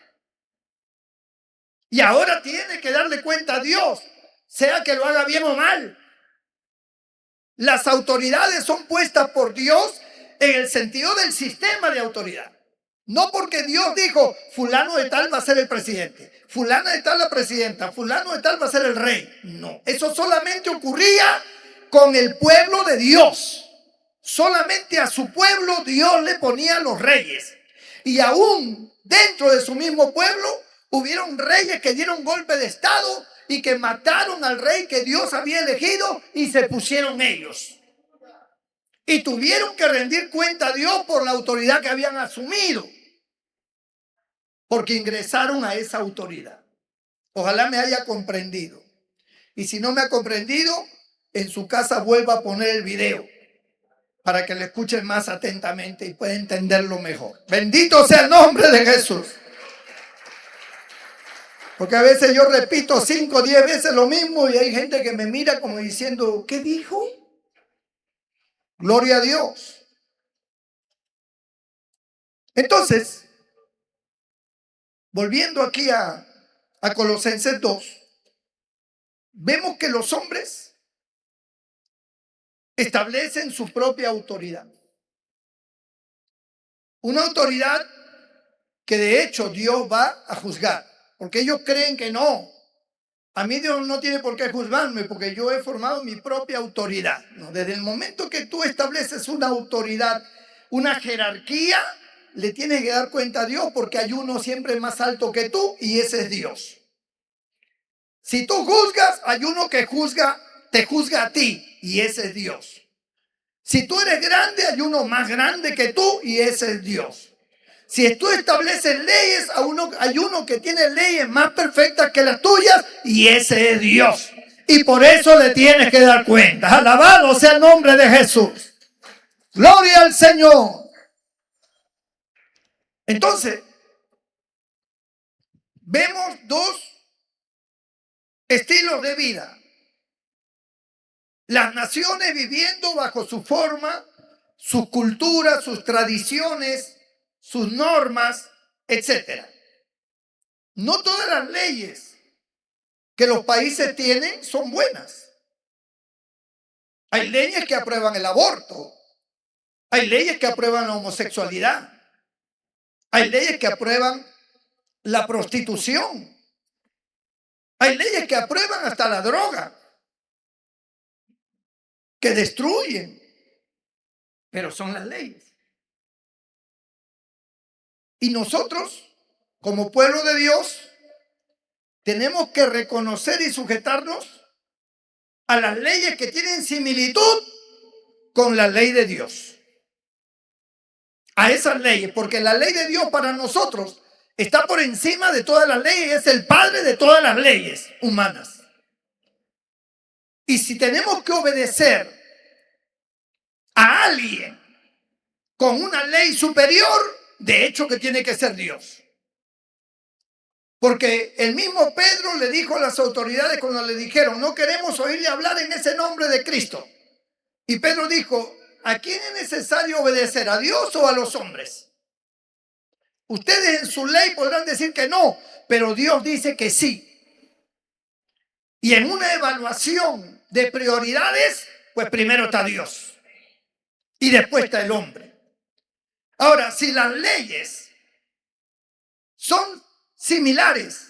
Y ahora tiene que darle cuenta a Dios, sea que lo haga bien o mal. Las autoridades son puestas por Dios en el sentido del sistema de autoridad. No porque Dios dijo, fulano de tal va a ser el presidente, fulana de tal la presidenta, fulano de tal va a ser el rey. No, eso solamente ocurría con el pueblo de Dios. solamente a su pueblo Dios le ponía los reyes. Y aún dentro de su mismo pueblo hubieron reyes que dieron golpe de estado y que mataron al rey que Dios había elegido y se pusieron ellos. Y tuvieron que rendir cuenta a Dios por la autoridad que habían asumido, porque ingresaron a esa autoridad. Ojalá me haya comprendido. Y si no me ha comprendido, en su casa vuelva a poner el video para que le escuchen más atentamente y pueda entenderlo mejor. Bendito sea el nombre de Jesús. Porque a veces yo repito 5 o 10 veces lo mismo y hay gente que me mira como diciendo, ¿qué dijo? Gloria a Dios. Entonces, volviendo aquí a Colosenses 2, vemos que los hombres establecen su propia autoridad. Una autoridad que de hecho Dios va a juzgar, porque ellos creen que no. A mí Dios no tiene por qué juzgarme porque yo he formado mi propia autoridad. No, desde el momento que tú estableces una autoridad, una jerarquía, le tienes que dar cuenta a Dios porque hay uno siempre más alto que tú y ese es Dios. Si tú juzgas, hay uno que te juzga a ti y ese es Dios. Si tú eres grande, hay uno más grande que tú y ese es Dios. Si tú estableces leyes, hay uno que tiene leyes más perfectas que las tuyas y ese es Dios. Y por eso le tienes que dar cuenta. Alabado sea el nombre de Jesús. Gloria al Señor. Entonces, vemos 2 estilos de vida. Las naciones viviendo bajo su forma, sus culturas, sus tradiciones, sus normas, etc. No todas las leyes que los países tienen son buenas. Hay leyes que aprueban el aborto. Hay leyes que aprueban la homosexualidad. Hay leyes que aprueban la prostitución. Hay leyes que aprueban hasta la droga, que destruyen, pero son las leyes. Y nosotros, como pueblo de Dios, tenemos que reconocer y sujetarnos a las leyes que tienen similitud con la ley de Dios. A esas leyes, porque la ley de Dios para nosotros está por encima de todas las leyes, es el padre de todas las leyes humanas. Y si tenemos que obedecer a alguien con una ley superior, de hecho que tiene que ser Dios. Porque el mismo Pedro le dijo a las autoridades cuando le dijeron, no queremos oírle hablar en ese nombre de Cristo. Y Pedro dijo, ¿a quién es necesario obedecer? ¿A Dios o a los hombres? Ustedes en su ley podrán decir que no, pero Dios dice que sí. Y en una evaluación de prioridades, pues primero está Dios. Y después está el hombre. Ahora, si las leyes son similares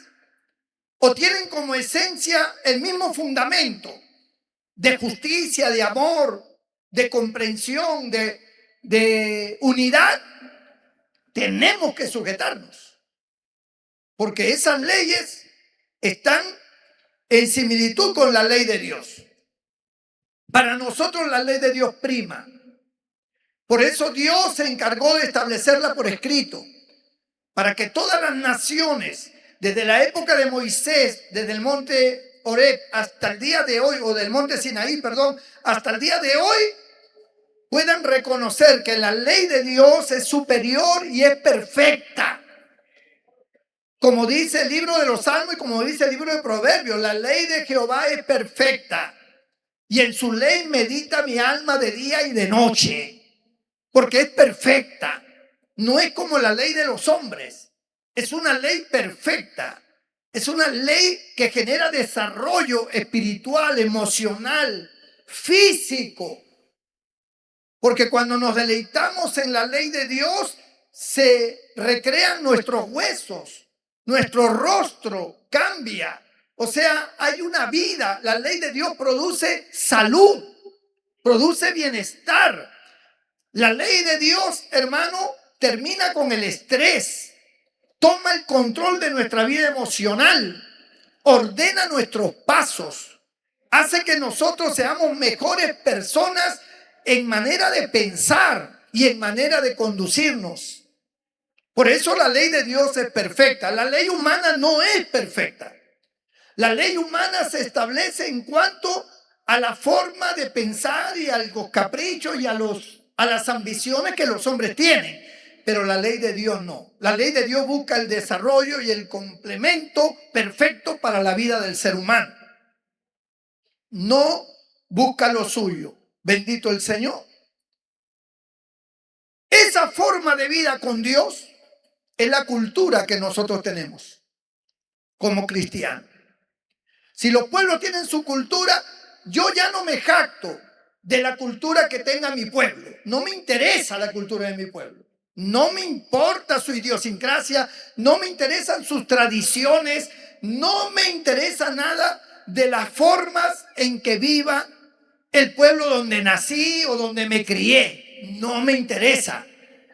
o tienen como esencia el mismo fundamento de justicia, de amor, de comprensión, de unidad, tenemos que sujetarnos. Porque esas leyes están en similitud con la ley de Dios. Para nosotros la ley de Dios prima. Por eso Dios se encargó de establecerla por escrito, para que todas las naciones, desde la época de Moisés, desde el monte Horeb hasta el día de hoy, o del monte Sinaí, perdón, hasta el día de hoy, puedan reconocer que la ley de Dios es superior y es perfecta. Como dice el libro de los Salmos y como dice el libro de Proverbios, la ley de Jehová es perfecta. Y en su ley medita mi alma de día y de noche. Porque es perfecta. No es como la ley de los hombres. Es una ley perfecta. Es una ley que genera desarrollo espiritual, emocional, físico. Porque cuando nos deleitamos en la ley de Dios, se recrean nuestros huesos, nuestro rostro cambia. O sea, hay una vida. La ley de Dios produce salud, produce bienestar, La ley de Dios, hermano, termina con el estrés, toma el control de nuestra vida emocional, ordena nuestros pasos, hace que nosotros seamos mejores personas en manera de pensar y en manera de conducirnos. Por eso la ley de Dios es perfecta. La ley humana no es perfecta. La ley humana se establece en cuanto a la forma de pensar y a los caprichos y a las ambiciones que los hombres tienen. Pero la ley de Dios no. La ley de Dios busca el desarrollo y el complemento perfecto para la vida del ser humano. No busca lo suyo. Bendito el Señor. Esa forma de vida con Dios es la cultura que nosotros tenemos como cristianos. Si los pueblos tienen su cultura, yo ya no me jacto de la cultura que tenga mi pueblo. No me interesa la cultura de mi pueblo. No me importa su idiosincrasia, no me interesan sus tradiciones, no me interesa nada de las formas en que viva el pueblo donde nací o donde me crié. No me interesa.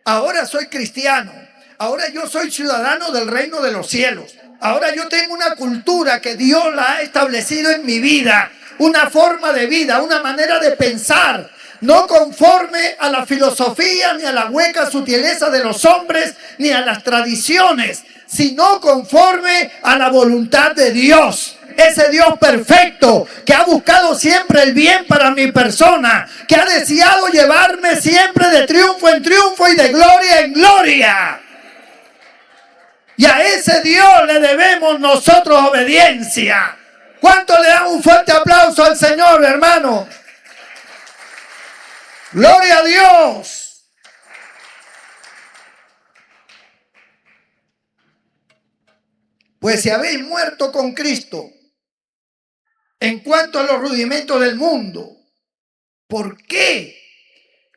Ahora soy cristiano. Ahora yo soy ciudadano del reino de los cielos. Ahora yo tengo una cultura que Dios la ha establecido en mi vida. Una forma de vida, una manera de pensar. No conforme a la filosofía, ni a la hueca sutileza de los hombres, ni a las tradiciones, sino conforme a la voluntad de Dios. Ese Dios perfecto que ha buscado siempre el bien para mi persona, que ha deseado llevarme siempre de triunfo en triunfo y de gloria en gloria. Y a ese Dios le debemos nosotros obediencia. ¿Cuánto le dan un fuerte aplauso al Señor, hermano? ¡Gloria a Dios! Pues si habéis muerto con Cristo en cuanto a los rudimentos del mundo, ¿por qué?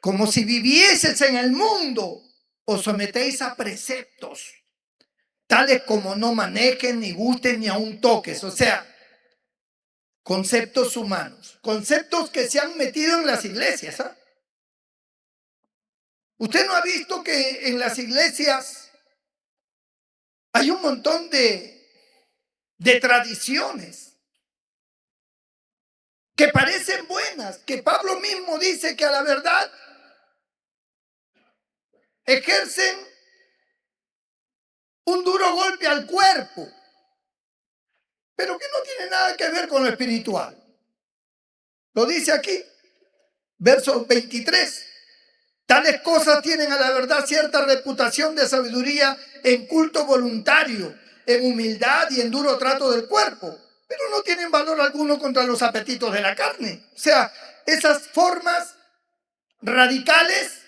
Como si vivieses en el mundo, os sometéis a preceptos, tales como no manejen, ni gusten, ni aun toques. O sea, conceptos humanos, conceptos que se han metido en las iglesias. ¿Ah? ¿Usted no ha visto que en las iglesias hay un montón de tradiciones que parecen buenas, que Pablo mismo dice que a la verdad ejercen un duro golpe al cuerpo, pero que no tiene nada que ver con lo espiritual? Lo dice aquí, verso 23. Tales cosas tienen a la verdad cierta reputación de sabiduría en culto voluntario, en humildad y en duro trato del cuerpo, pero no tienen valor alguno contra los apetitos de la carne. O sea, esas formas radicales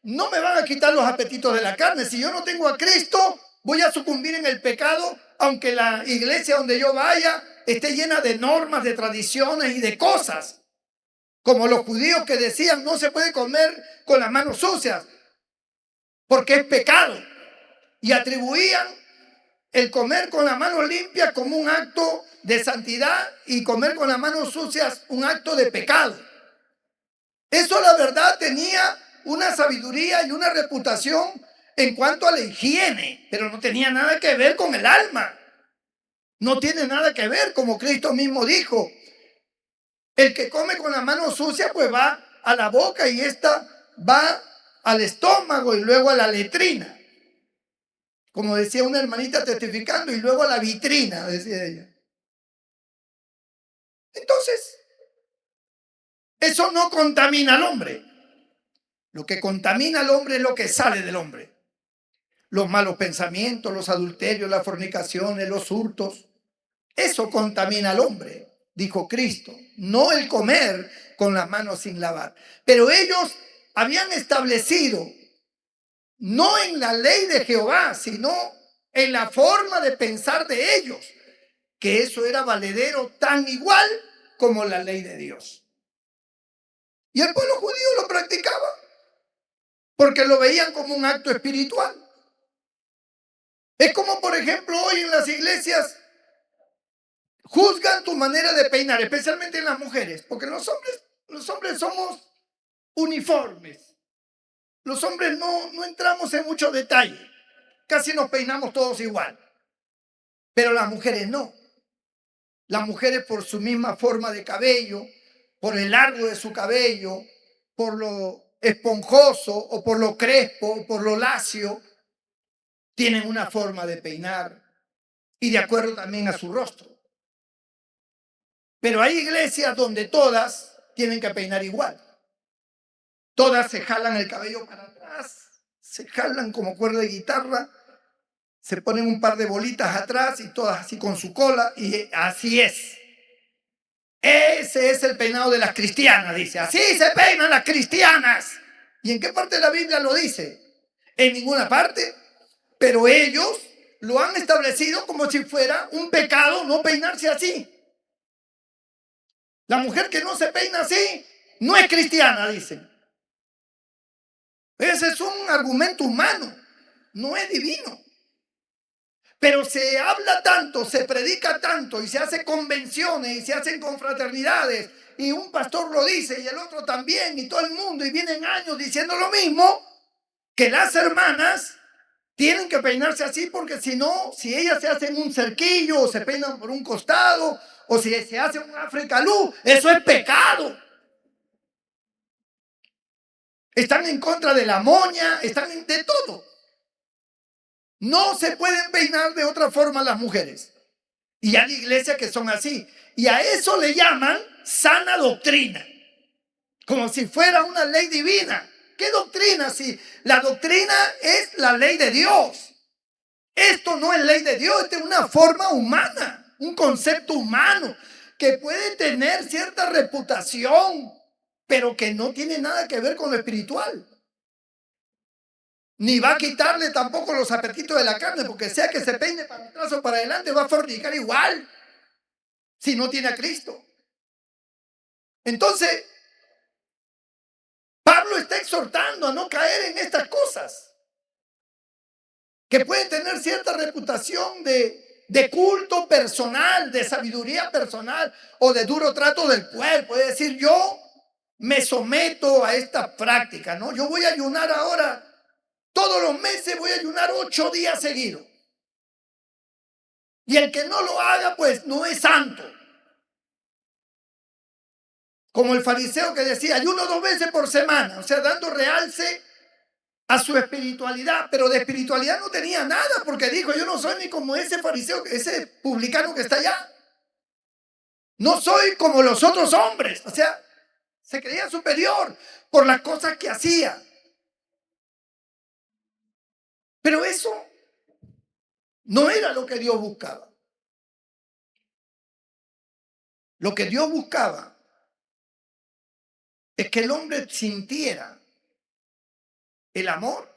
no me van a quitar los apetitos de la carne. Si yo no tengo a Cristo, voy a sucumbir en el pecado, aunque la iglesia donde yo vaya esté llena de normas, de tradiciones y de cosas. Como los judíos que decían no se puede comer con las manos sucias porque es pecado. Y atribuían el comer con las manos limpias como un acto de santidad y comer con las manos sucias un acto de pecado. Eso la verdad tenía una sabiduría y una reputación en cuanto a la higiene, pero no tenía nada que ver con el alma. No tiene nada que ver, como Cristo mismo dijo. El que come con la mano sucia pues va a la boca y esta va al estómago y luego a la letrina. Como decía una hermanita testificando, y luego a la vitrina, decía ella. Entonces, eso no contamina al hombre. Lo que contamina al hombre es lo que sale del hombre. Los malos pensamientos, los adulterios, las fornicaciones, los hurtos. Eso contamina al hombre, dijo Cristo. No el comer con las manos sin lavar. Pero ellos habían establecido, no en la ley de Jehová, sino en la forma de pensar de ellos, que eso era valedero tan igual como la ley de Dios. Y el pueblo judío lo practicaba porque lo veían como un acto espiritual. Es como, por ejemplo, hoy en las iglesias juzgan tu manera de peinar, especialmente en las mujeres, porque los hombres somos uniformes. Los hombres no entramos en mucho detalle. Casi nos peinamos todos igual. Pero las mujeres no. Las mujeres por su misma forma de cabello, por el largo de su cabello, por lo esponjoso o por lo crespo o por lo lacio, tienen una forma de peinar y de acuerdo también a su rostro. Pero hay iglesias donde todas tienen que peinar igual. Todas se jalan el cabello para atrás, se jalan como cuerda de guitarra, se ponen un par de bolitas atrás y todas así con su cola y así es. Ese es el peinado de las cristianas, dice. Así se peinan las cristianas. ¿Y en qué parte de la Biblia lo dice? En ninguna parte. Pero ellos lo han establecido como si fuera un pecado no peinarse así. La mujer que no se peina así no es cristiana, dicen. Ese es un argumento humano, no es divino. Pero se habla tanto, se predica tanto y se hace convenciones y se hacen confraternidades y un pastor lo dice y el otro también y todo el mundo y vienen años diciendo lo mismo, que las hermanas tienen que peinarse así porque si no, si ellas se hacen un cerquillo o se peinan por un costado o si se hacen un africalú, eso es pecado. Están en contra de la moña, están de todo. No se pueden peinar de otra forma las mujeres. Y hay iglesias que son así. Y a eso le llaman sana doctrina. Como si fuera una ley divina. ¿Qué doctrina? Si la doctrina es la ley de Dios. Esto no es ley de Dios, esto es una forma humana, un concepto humano que puede tener cierta reputación, pero que no tiene nada que ver con lo espiritual. Ni va a quitarle tampoco los apetitos de la carne, porque sea que se peine para atrás o para adelante, va a fornicar igual, si no tiene a Cristo. Entonces, Pablo está exhortando a no caer en estas cosas, que pueden tener cierta reputación de culto personal, de sabiduría personal o de duro trato del cuerpo. Es decir, yo me someto a esta práctica, ¿no? Yo voy a ayunar ahora. Todos los meses voy a ayunar 8 días seguidos. Y el que no lo haga, pues no es santo. Como el fariseo que decía, ayuno 2 veces por semana. O sea, dando realce a su espiritualidad. Pero de espiritualidad no tenía nada, porque dijo, yo no soy ni como ese fariseo, ese publicano que está allá. No soy como los otros hombres. O sea, se creía superior por las cosas que hacía. Pero eso no era lo que Dios buscaba. Lo que Dios buscaba es que el hombre sintiera el amor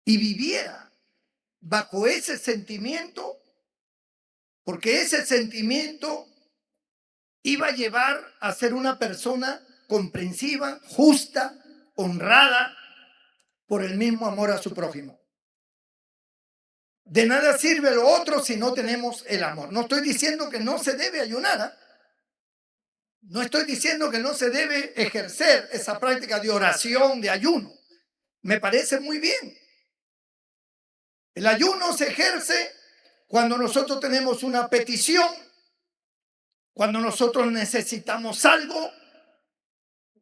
y viviera bajo ese sentimiento, porque ese sentimiento iba a llevar a ser una persona comprensiva, justa, honrada por el mismo amor a su prójimo. De nada sirve lo otro si no tenemos el amor. No estoy diciendo que no se debe ayunar, ¿eh? No estoy diciendo que no se debe ejercer esa práctica de oración, de ayuno. Me parece muy bien. El ayuno se ejerce cuando nosotros tenemos una petición, cuando nosotros necesitamos algo,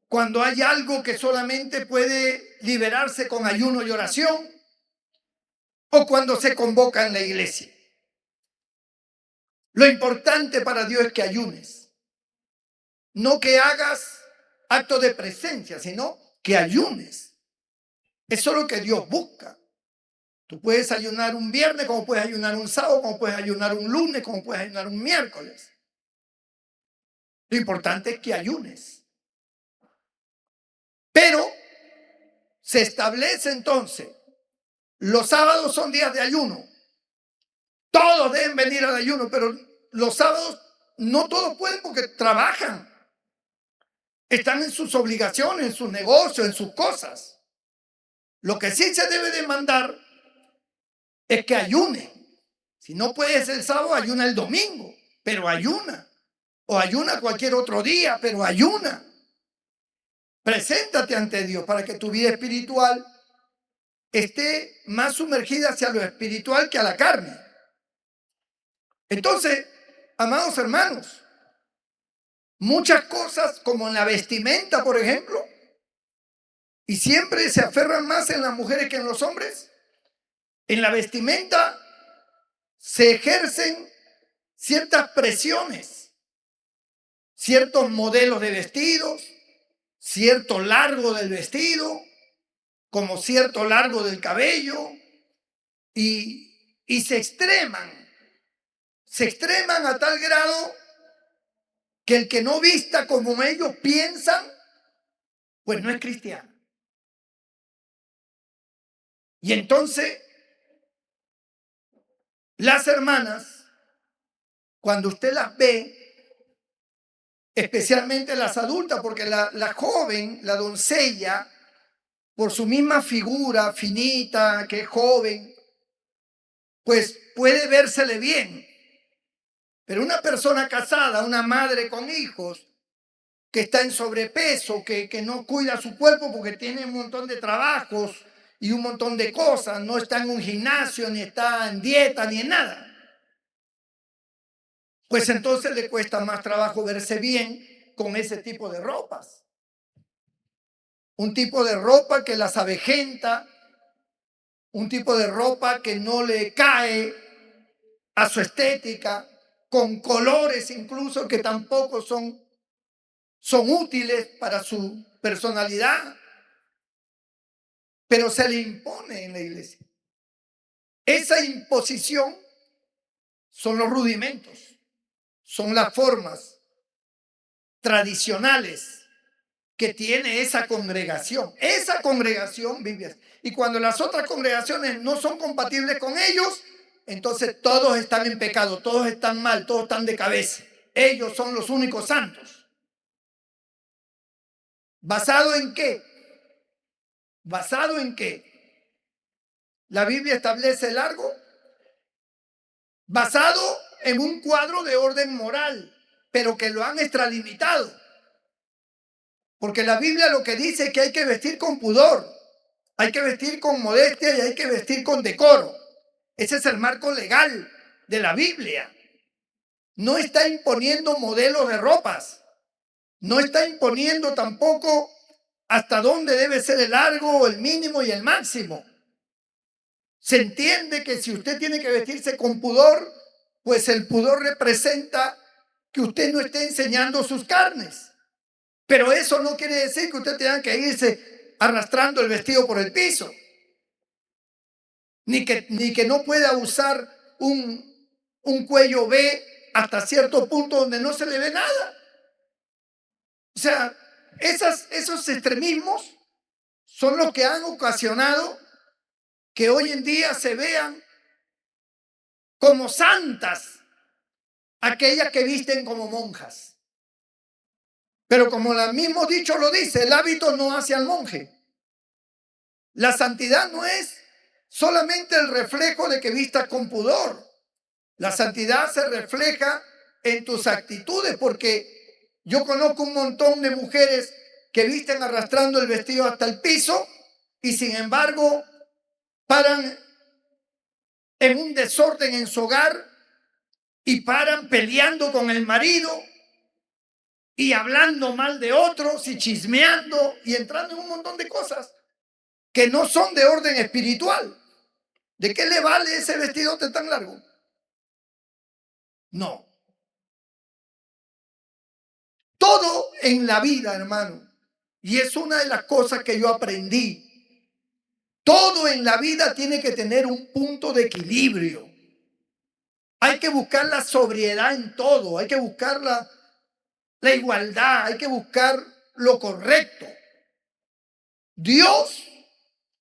cuando hay algo que solamente puede liberarse con ayuno y oración, o cuando se convoca en la iglesia. Lo importante para Dios es que ayunes. No que hagas acto de presencia, sino que ayunes. Eso es lo que Dios busca. Tú puedes ayunar un viernes, como puedes ayunar un sábado, como puedes ayunar un lunes, como puedes ayunar un miércoles. Lo importante es que ayunes. Pero se establece entonces, los sábados son días de ayuno. Todos deben venir al ayuno, pero los sábados no todos pueden porque trabajan. Están en sus obligaciones, en sus negocios, en sus cosas. Lo que sí se debe demandar es que ayune. Si no puede ser el sábado, ayuna el domingo, pero ayuna. O ayuna cualquier otro día, pero ayuna. Preséntate ante Dios para que tu vida espiritual esté más sumergida hacia lo espiritual que a la carne. Entonces, amados hermanos, muchas cosas como en la vestimenta, por ejemplo, y siempre se aferran más en las mujeres que en los hombres. En la vestimenta se ejercen ciertas presiones, ciertos modelos de vestidos, cierto largo del vestido, como cierto largo del cabello, y se extreman a tal grado que el que no vista como ellos piensan, pues no es cristiano. Y entonces, las hermanas, cuando usted las ve, especialmente las adultas, porque la joven, la doncella, por su misma figura finita, que es joven, pues puede vérsele bien. Pero una persona casada, una madre con hijos, que está en sobrepeso, que no cuida su cuerpo porque tiene un montón de trabajos y un montón de cosas, no está en un gimnasio, ni está en dieta, ni en nada, pues entonces le cuesta más trabajo verse bien con ese tipo de ropas. Un tipo de ropa que las avejenta, un tipo de ropa que no le cae a su estética, con colores incluso que tampoco son útiles para su personalidad, pero se le impone en la iglesia. Esa imposición son los rudimentos, son las formas tradicionales que tiene esa congregación. Esa congregación vive así. Y cuando las otras congregaciones no son compatibles con ellos, entonces todos están en pecado, todos están mal, todos están de cabeza. Ellos son los únicos santos. ¿Basado en qué? ¿Basado en qué? La Biblia establece largo, basado en un cuadro de orden moral, pero que lo han extralimitado. Porque la Biblia lo que dice es que hay que vestir con pudor, hay que vestir con modestia y hay que vestir con decoro. Ese es el marco legal de la Biblia. No está imponiendo modelos de ropas, no está imponiendo tampoco hasta dónde debe ser el largo, el mínimo y el máximo. Se entiende que si usted tiene que vestirse con pudor, pues el pudor representa que usted no esté enseñando sus carnes. Pero eso no quiere decir que usted tenga que irse arrastrando el vestido por el piso. Ni que no pueda usar un cuello V hasta cierto punto donde no se le ve nada. O sea, esos extremismos son los que han ocasionado que hoy en día se vean como santas aquellas que visten como monjas. Pero como el mismo dicho lo dice, el hábito no hace al monje. La santidad no es solamente el reflejo de que vistas con pudor. La santidad se refleja en tus actitudes, porque yo conozco un montón de mujeres que visten arrastrando el vestido hasta el piso y sin embargo paran en un desorden en su hogar y paran peleando con el marido y hablando mal de otros y chismeando y entrando en un montón de cosas que no son de orden espiritual. ¿De qué le vale ese vestidote tan largo? No. Todo en la vida, hermano, y es una de las cosas que yo aprendí. Todo en la vida tiene que tener un punto de equilibrio. Hay que buscar la sobriedad en todo, hay que buscar la igualdad, hay que buscar lo correcto. Dios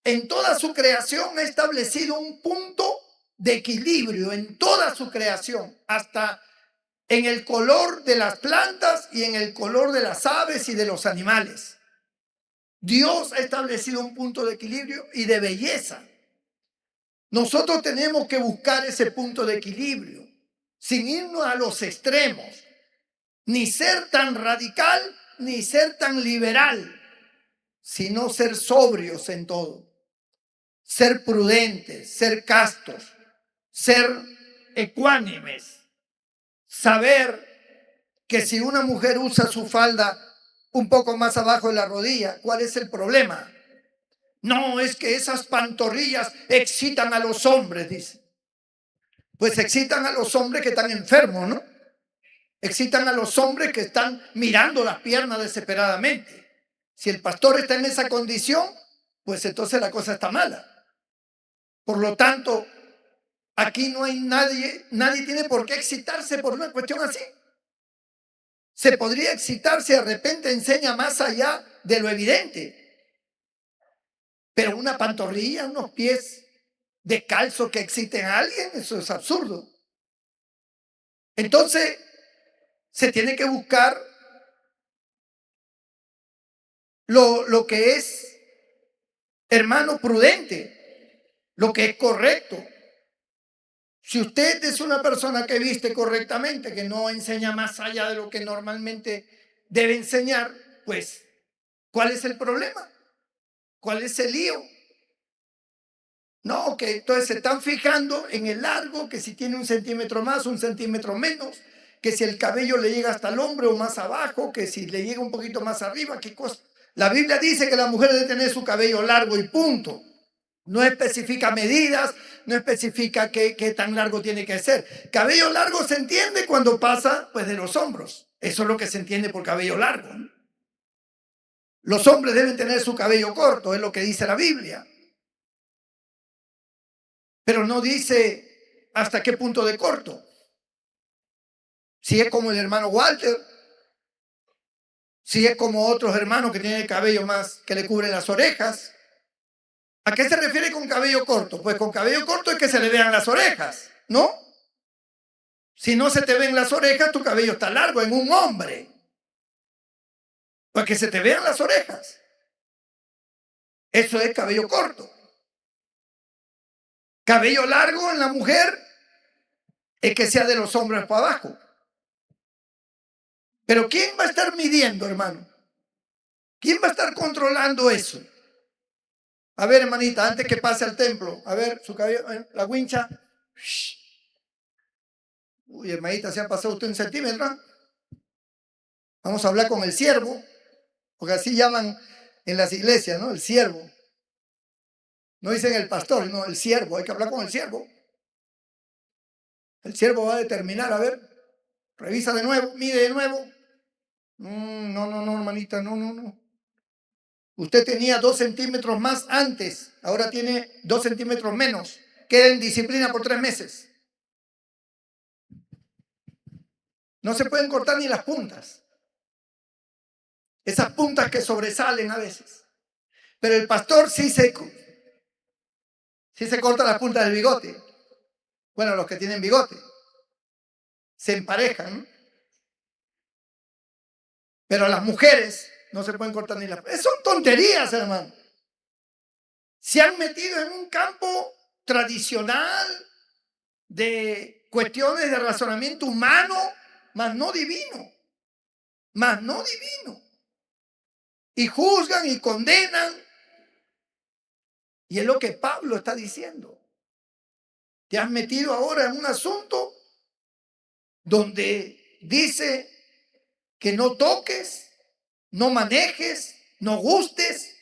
en toda su creación ha establecido un punto de equilibrio en toda su creación, hasta en el color de las plantas y en el color de las aves y de los animales. Dios ha establecido un punto de equilibrio y de belleza. Nosotros tenemos que buscar ese punto de equilibrio, sin irnos a los extremos, ni ser tan radical, ni ser tan liberal. sino ser sobrios en todo, ser prudentes, ser castos, ser ecuánimes, saber que si una mujer usa su falda un poco más abajo de la rodilla, ¿cuál es el problema? No, es que esas pantorrillas excitan a los hombres, dice. Pues excitan a los hombres que están enfermos, ¿no? Excitan a los hombres que están mirando las piernas desesperadamente. Si el pastor está en esa condición, pues entonces la cosa está mala. Por lo tanto, aquí no hay nadie tiene por qué excitarse por una cuestión así. Se podría excitar si de repente enseña más allá de lo evidente. Pero una pantorrilla, unos pies descalzos que exciten a alguien, eso es absurdo. Entonces, se tiene que buscar lo que es, hermano, prudente, lo que es correcto. Si usted es una persona que viste correctamente, que no enseña más allá de lo que normalmente debe enseñar, pues, ¿cuál es el problema? ¿Cuál es el lío? No, que entonces se están fijando en el largo, que si tiene 1 centímetro más, 1 centímetro menos, que si el cabello le llega hasta el hombro o más abajo, que si le llega un poquito más arriba, qué cosa. La Biblia dice que la mujer debe tener su cabello largo y punto. No especifica medidas, no especifica qué tan largo tiene que ser. Cabello largo se entiende cuando pasa pues de los hombros. Eso es lo que se entiende por cabello largo, ¿no? Los hombres deben tener su cabello corto, es lo que dice la Biblia. Pero no dice hasta qué punto de corto. Si es como el hermano Walter, si es como otros hermanos que tienen el cabello más, que le cubren las orejas. ¿A qué se refiere con cabello corto? Pues con cabello corto es que se le vean las orejas, ¿no? Si no se te ven las orejas, tu cabello está largo en un hombre. Para que se te vean las orejas. Eso es cabello corto. Cabello largo en la mujer es que sea de los hombros para abajo. Pero ¿quién va a estar midiendo, hermano? ¿Quién va a estar controlando eso? A ver, hermanita, antes que pase al templo, a ver, su cabello, la wincha. Uy, hermanita, se ha pasado usted 1 centímetro. Vamos a hablar con el siervo, porque así llaman en las iglesias, ¿no? El siervo. No dicen el pastor, no, el siervo. Hay que hablar con el siervo. El siervo va a determinar, a ver, revisa de nuevo, mide de nuevo. No, hermanita, no. Usted tenía 2 centímetros más antes, ahora tiene 2 centímetros menos. Queda en disciplina por 3 meses. No se pueden cortar ni las puntas. Esas puntas que sobresalen a veces. Pero el pastor sí se corta las puntas del bigote. Bueno, los que tienen bigote. Se emparejan, ¿no? Pero las mujeres no se pueden cortar ni las puntas. Son tonterías, hermano. Se han metido en un campo tradicional de cuestiones de razonamiento humano, mas no divino. Y juzgan y condenan. Y es lo que Pablo está diciendo. Te has metido ahora en un asunto donde dice que no toques, no manejes, no gustes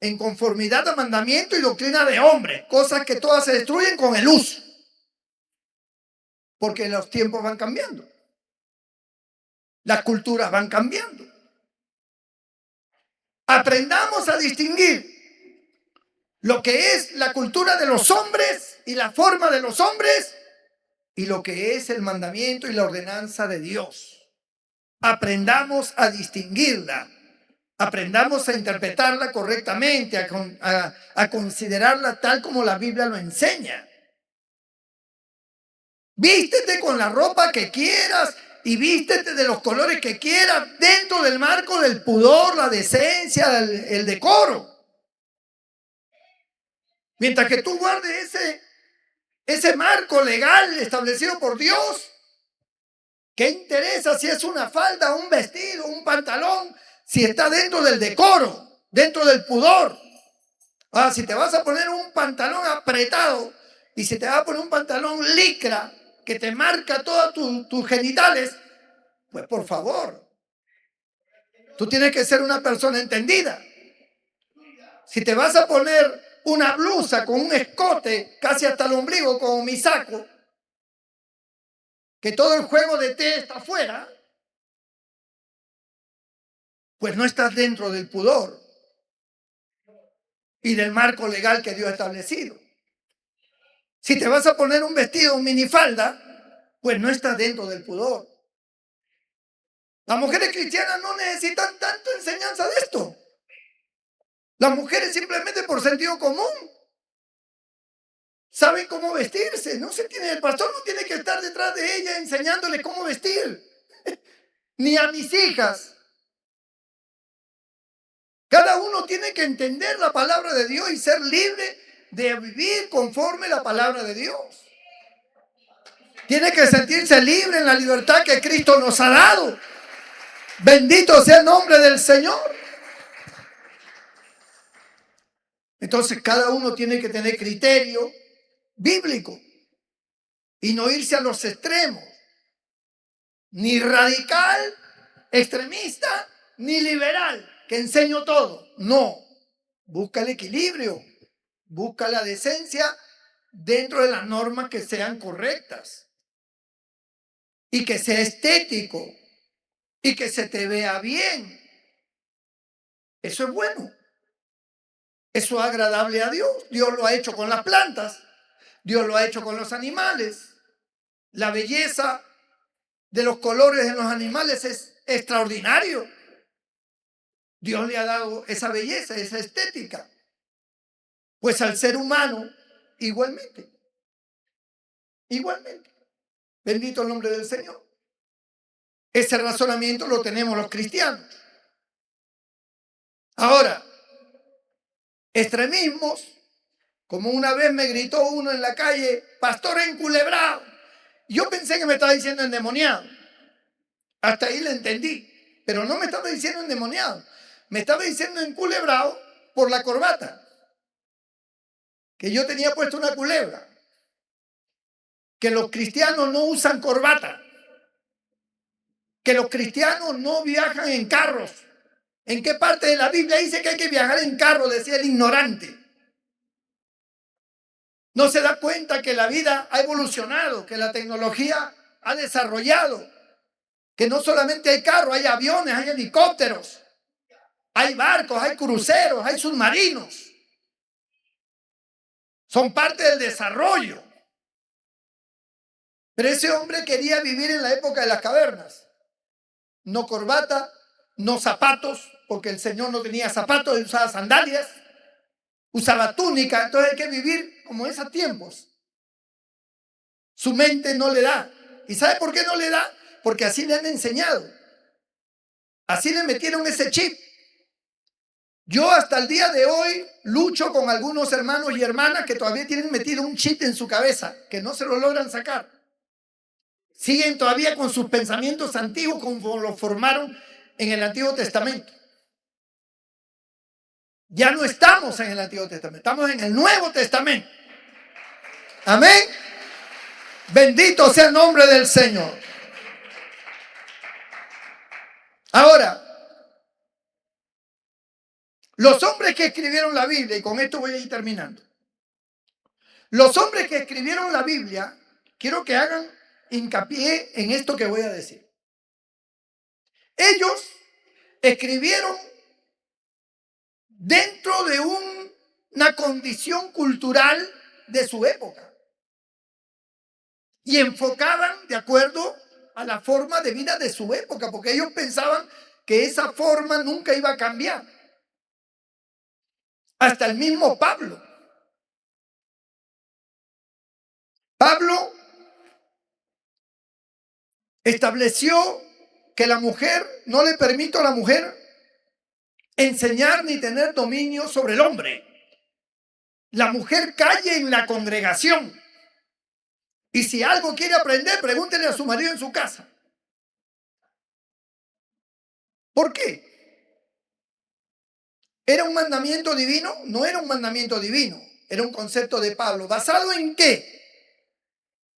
en conformidad a mandamiento y doctrina de hombre, cosas que todas se destruyen con el uso, porque los tiempos van cambiando, las culturas van cambiando. Aprendamos a distinguir lo que es la cultura de los hombres y la forma de los hombres y lo que es el mandamiento y la ordenanza de Dios. Aprendamos a distinguirla, aprendamos a interpretarla correctamente, a considerarla tal como la Biblia lo enseña. Vístete con la ropa que quieras y vístete de los colores que quieras dentro del marco del pudor, la decencia, el decoro. Mientras que tú guardes ese marco legal establecido por Dios, ¿qué interesa si es una falda, un vestido, un pantalón, si está dentro del decoro? dentro del pudor. Si te vas a poner un pantalón apretado y si te vas a poner un pantalón licra que te marca todos tus genitales, pues por favor, tú tienes que ser una persona entendida. Si te vas a poner una blusa con un escote casi hasta el ombligo, como mi saco, que todo el juego de té está afuera, pues no estás dentro del pudor y del marco legal que Dios ha establecido. Si te vas a poner un vestido, un minifalda, pues no estás dentro del pudor. Las mujeres cristianas no necesitan tanto enseñanza de esto. Las mujeres simplemente por sentido común saben cómo vestirse. El pastor no tiene que estar detrás de ella enseñándole cómo vestir. Ni a mis hijas. Cada uno tiene que entender la palabra de Dios y ser libre de vivir conforme la palabra de Dios. Tiene que sentirse libre en la libertad que Cristo nos ha dado. Bendito sea el nombre del Señor. Entonces cada uno tiene que tener criterio bíblico y no irse a los extremos. Ni radical, extremista, ni liberal, que enseño todo. No. Busca el equilibrio. Busca la decencia dentro de las normas que sean correctas. Y que sea estético. Y que se te vea bien. Eso es bueno. Eso es agradable a Dios. Dios lo ha hecho con las plantas. Dios lo ha hecho con los animales. La belleza de los colores en los animales es extraordinario. Dios le ha dado esa belleza, esa estética. Pues al ser humano, igualmente. Igualmente. Bendito el nombre del Señor. Ese razonamiento lo tenemos los cristianos. Ahora, extremismos, como una vez me gritó uno en la calle, pastor enculebrado. Yo pensé que me estaba diciendo endemoniado. Hasta ahí le entendí. Pero no me estaba diciendo endemoniado. Me estaba diciendo enculebrado por la corbata. Que yo tenía puesto una culebra. Que los cristianos no usan corbata. Que los cristianos no viajan en carros. ¿En qué parte de la Biblia dice que hay que viajar en carro? Decía el ignorante. No se da cuenta que la vida ha evolucionado, que la tecnología ha desarrollado, que no solamente hay carros, hay aviones, hay helicópteros, hay barcos, hay cruceros, hay submarinos. Son parte del desarrollo. Pero ese hombre quería vivir en la época de las cavernas. No corbata, no zapatos, porque el Señor no tenía zapatos, él usaba sandalias, usaba túnica, entonces hay que vivir como esos tiempos. Su mente no le da. ¿Y sabe por qué no le da? Porque así le han enseñado. Así le metieron ese chip. Yo hasta el día de hoy lucho con algunos hermanos y hermanas que todavía tienen metido un chip en su cabeza, que no se lo logran sacar. Siguen todavía con sus pensamientos antiguos como los formaron en el Antiguo Testamento. Ya no estamos en el Antiguo Testamento, estamos en el Nuevo Testamento. Amén. Bendito sea el nombre del Señor. Ahora, los hombres que escribieron la Biblia, y con esto voy a ir terminando. Los hombres que escribieron la Biblia, quiero que hagan hincapié en esto que voy a decir. Ellos escribieron dentro de una condición cultural de su época y enfocaban de acuerdo a la forma de vida de su época, porque ellos pensaban que esa forma nunca iba a cambiar. Hasta el mismo Pablo. Pablo estableció que la mujer, no le permite a la mujer enseñar ni tener dominio sobre el hombre. La mujer calle en la congregación. Y si algo quiere aprender, pregúntele a su marido en su casa. ¿Por qué? ¿Era un mandamiento divino? No era un mandamiento divino, era un concepto de Pablo. ¿Basado en qué?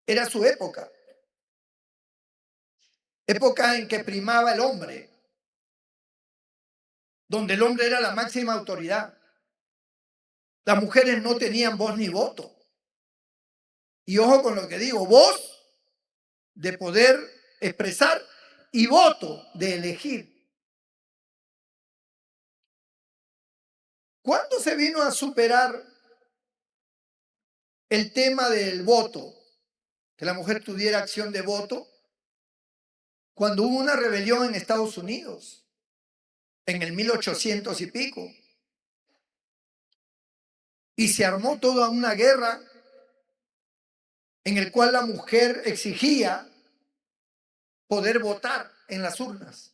Era su época. Época en que primaba el hombre, donde el hombre era la máxima autoridad. Las mujeres no tenían voz ni voto. Y ojo con lo que digo, voz de poder expresar y voto de elegir. ¿Cuándo se vino a superar el tema del voto? Que la mujer tuviera acción de voto. Cuando hubo una rebelión en Estados Unidos, en el 1800 y pico, y se armó toda una guerra en el cual la mujer exigía poder votar en las urnas.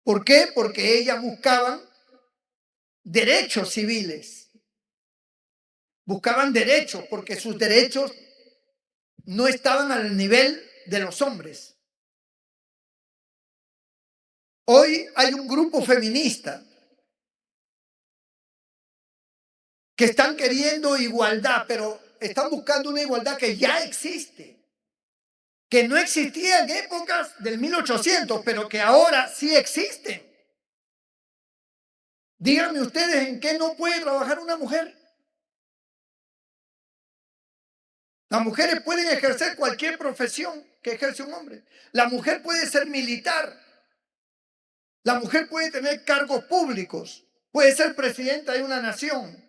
¿Por qué? Porque ellas buscaban derechos civiles, buscaban derechos, porque sus derechos no estaban al nivel de los hombres. Hoy hay un grupo feminista que están queriendo igualdad, pero están buscando una igualdad que ya existe, que no existía en épocas del 1800, pero que ahora sí existen. Díganme ustedes en qué no puede trabajar una mujer. Las mujeres pueden ejercer cualquier profesión que ejerce un hombre. La mujer puede ser militar. La mujer puede tener cargos públicos. Puede ser presidenta de una nación.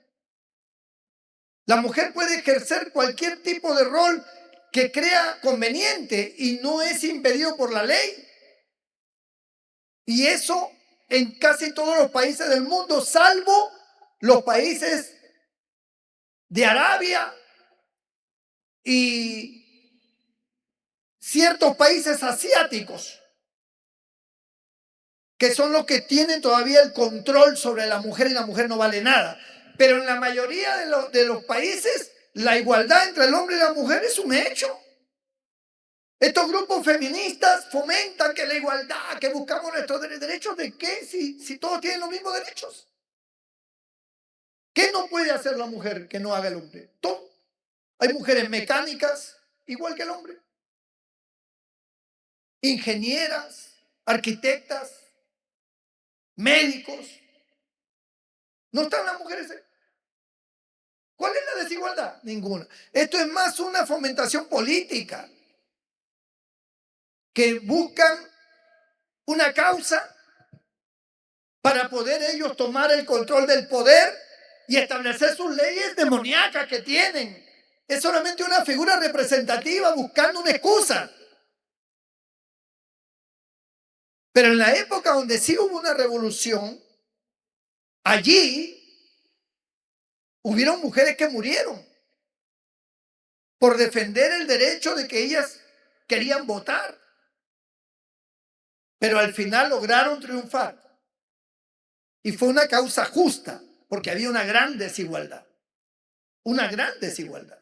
La mujer puede ejercer cualquier tipo de rol que crea conveniente y no es impedido por la ley. Y eso en casi todos los países del mundo, salvo los países de Arabia y ciertos países asiáticos, que son los que tienen todavía el control sobre la mujer y la mujer no vale nada. Pero en la mayoría de los países, la igualdad entre el hombre y la mujer es un hecho. Estos grupos feministas fomentan que la igualdad, que buscamos nuestros derechos. ¿De qué? Si todos tienen los mismos derechos. ¿Qué no puede hacer la mujer que no haga el hombre? Todo. Hay mujeres mecánicas, igual que el hombre. Ingenieras, arquitectas, médicos. ¿No están las mujeres ahí? ¿Cuál es la desigualdad? Ninguna. Esto es más una fomentación política, que buscan una causa para poder ellos tomar el control del poder y establecer sus leyes demoníacas que tienen. Es solamente una figura representativa buscando una excusa. Pero en la época donde sí hubo una revolución, allí hubieron mujeres que murieron por defender el derecho de que ellas querían votar. Pero al final lograron triunfar. Y fue una causa justa, porque había una gran desigualdad. Una gran desigualdad.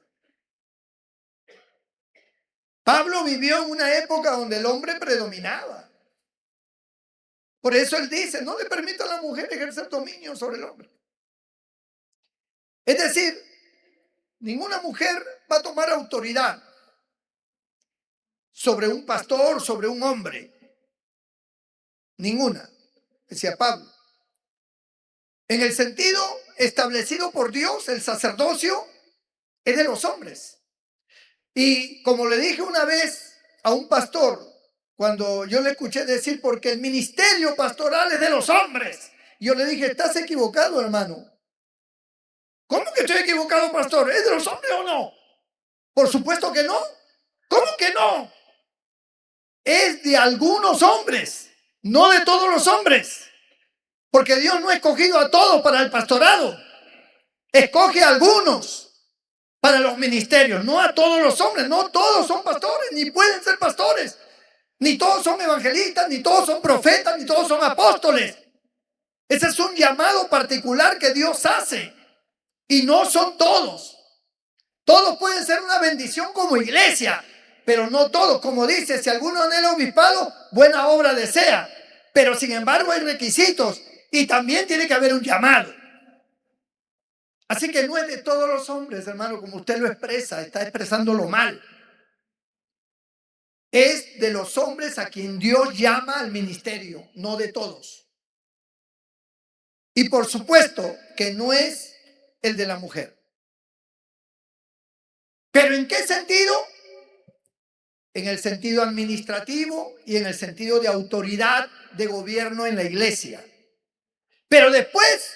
Pablo vivió en una época donde el hombre predominaba. Por eso él dice, no le permita a la mujer ejercer dominio sobre el hombre. Es decir, ninguna mujer va a tomar autoridad sobre un pastor, sobre un hombre. Ninguna, decía Pablo. En el sentido establecido por Dios, el sacerdocio es de los hombres. Y como le dije una vez a un pastor, cuando yo le escuché decir, porque el ministerio pastoral es de los hombres, yo le dije, estás equivocado, hermano. ¿Cómo que estoy equivocado, pastor? ¿Es de los hombres o no? Por supuesto que no. ¿Cómo que no? Es de algunos hombres, no de todos los hombres. Porque Dios no ha escogido a todos para el pastorado. Escoge a algunos para los ministerios, no a todos los hombres. No todos son pastores, ni pueden ser pastores. Ni todos son evangelistas, ni todos son profetas, ni todos son apóstoles. Ese es un llamado particular que Dios hace. Y no son todos. Todos pueden ser una bendición como iglesia, pero no todos. Como dice, si alguno anhela obispado, buena obra desea. Pero sin embargo hay requisitos. y también tiene que haber un llamado. Así que no es de todos los hombres, hermano, como usted lo expresa, está expresándolo mal. Es de los hombres a quien Dios llama al ministerio, no de todos. Y por supuesto que no es el de la mujer. ¿Pero en qué sentido? En el sentido administrativo y en el sentido de autoridad de gobierno en la iglesia. Pero después,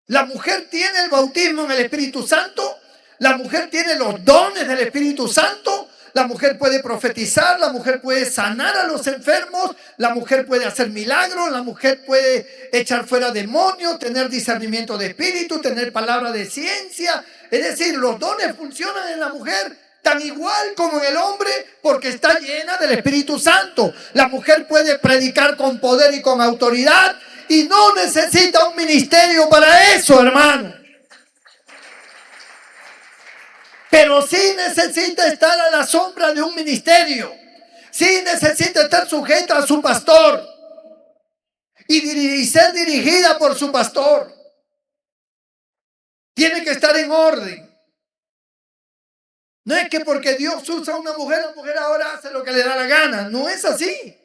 la mujer tiene el bautismo en el Espíritu Santo, la mujer tiene los dones del Espíritu Santo, la mujer puede profetizar, la mujer puede sanar a los enfermos, la mujer puede hacer milagros, la mujer puede echar fuera demonios, tener discernimiento de espíritu, tener palabra de ciencia. Es decir, los dones funcionan en la mujer tan igual como en el hombre porque está llena del Espíritu Santo. La mujer puede predicar con poder y con autoridad y no necesita un ministerio para eso, hermano. Pero sí necesita estar a la sombra de un ministerio. Sí necesita estar sujeta a su pastor y ser dirigida por su pastor. Tiene que estar en orden. No es que porque Dios usa a una mujer, la mujer ahora hace lo que le da la gana. No es así.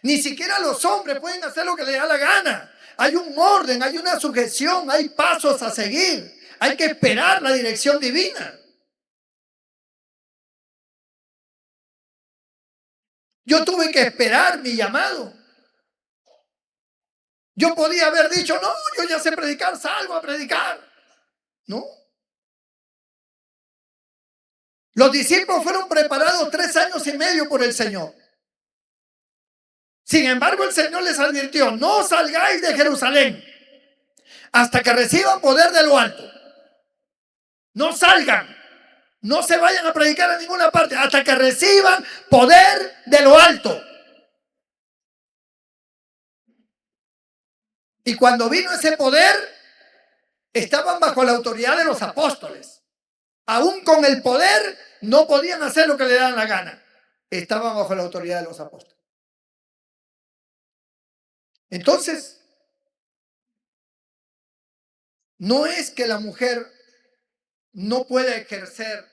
Ni siquiera los hombres pueden hacer lo que les da la gana. Hay un orden, hay una sujeción, hay pasos a seguir. Hay que esperar la dirección divina. Yo tuve que esperar mi llamado. Yo podía haber dicho, no, yo ya sé predicar, salgo a predicar. No. Los discípulos fueron preparados 3 años y medio por el Señor. Sin embargo, el Señor les advirtió, no salgáis de Jerusalén hasta que reciban poder de lo alto. No salgan, no se vayan a predicar a ninguna parte hasta que reciban poder de lo alto. Y cuando vino ese poder, estaban bajo la autoridad de los apóstoles. Aún con el poder, no podían hacer lo que le daban la gana. Estaban bajo la autoridad de los apóstoles. Entonces, no es que la mujer no pueda ejercer,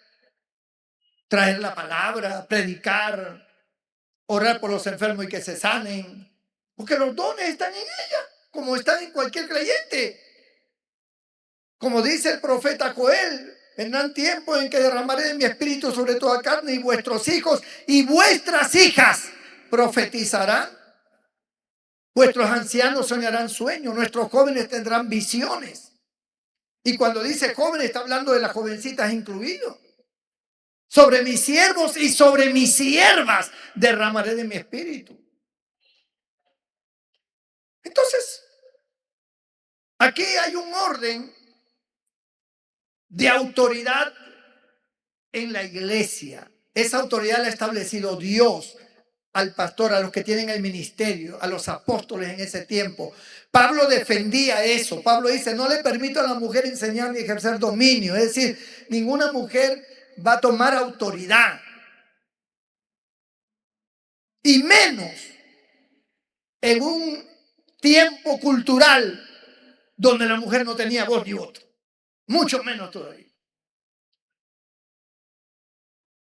traer la palabra, predicar, orar por los enfermos y que se sanen, porque los dones están en ella, como están en cualquier creyente. Como dice el profeta Joel, vendrán tiempos en que derramaré de mi espíritu sobre toda carne y vuestros hijos y vuestras hijas profetizarán. Vuestros ancianos soñarán sueños, nuestros jóvenes tendrán visiones. Y cuando dice joven está hablando de las jovencitas incluidos. Sobre mis siervos y sobre mis siervas derramaré de mi espíritu. Entonces, aquí hay un orden de autoridad en la iglesia. Esa autoridad la ha establecido Dios al pastor, a los que tienen el ministerio, a los apóstoles en ese tiempo. Pablo defendía eso. Pablo dice, no le permito a la mujer enseñar ni ejercer dominio. Es decir, ninguna mujer va a tomar autoridad. Y menos en un tiempo cultural donde la mujer no tenía voz ni voto. Mucho menos todavía.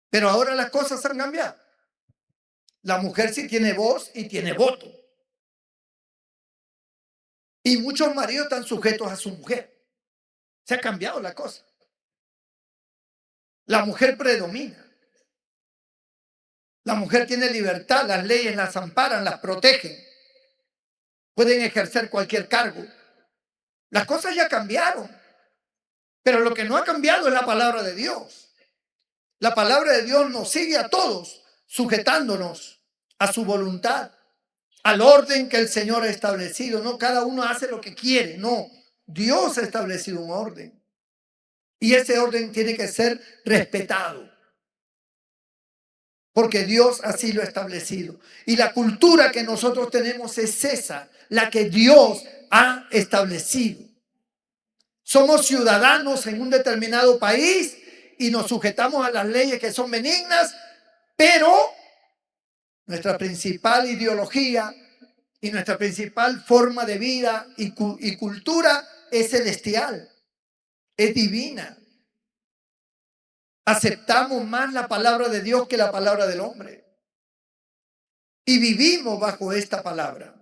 Pero ahora las cosas han cambiado. La mujer sí tiene voz y tiene voto. Y muchos maridos están sujetos a su mujer. Se ha cambiado la cosa. La mujer predomina. La mujer tiene libertad, las leyes las amparan, las protegen. Pueden ejercer cualquier cargo. Las cosas ya cambiaron. Pero lo que no ha cambiado es la palabra de Dios. La palabra de Dios nos sigue a todos, sujetándonos a su voluntad, al orden que el Señor ha establecido. No cada uno hace lo que quiere, no. Dios ha establecido un orden. Y ese orden tiene que ser respetado. Porque Dios así lo ha establecido. Y la cultura que nosotros tenemos es esa, la que Dios ha establecido. Somos ciudadanos en un determinado país y nos sujetamos a las leyes que son benignas, pero nuestra principal ideología Y nuestra principal forma de vida y cultura es celestial, es divina. Aceptamos más la palabra de Dios que la palabra del hombre. Y vivimos bajo esta palabra.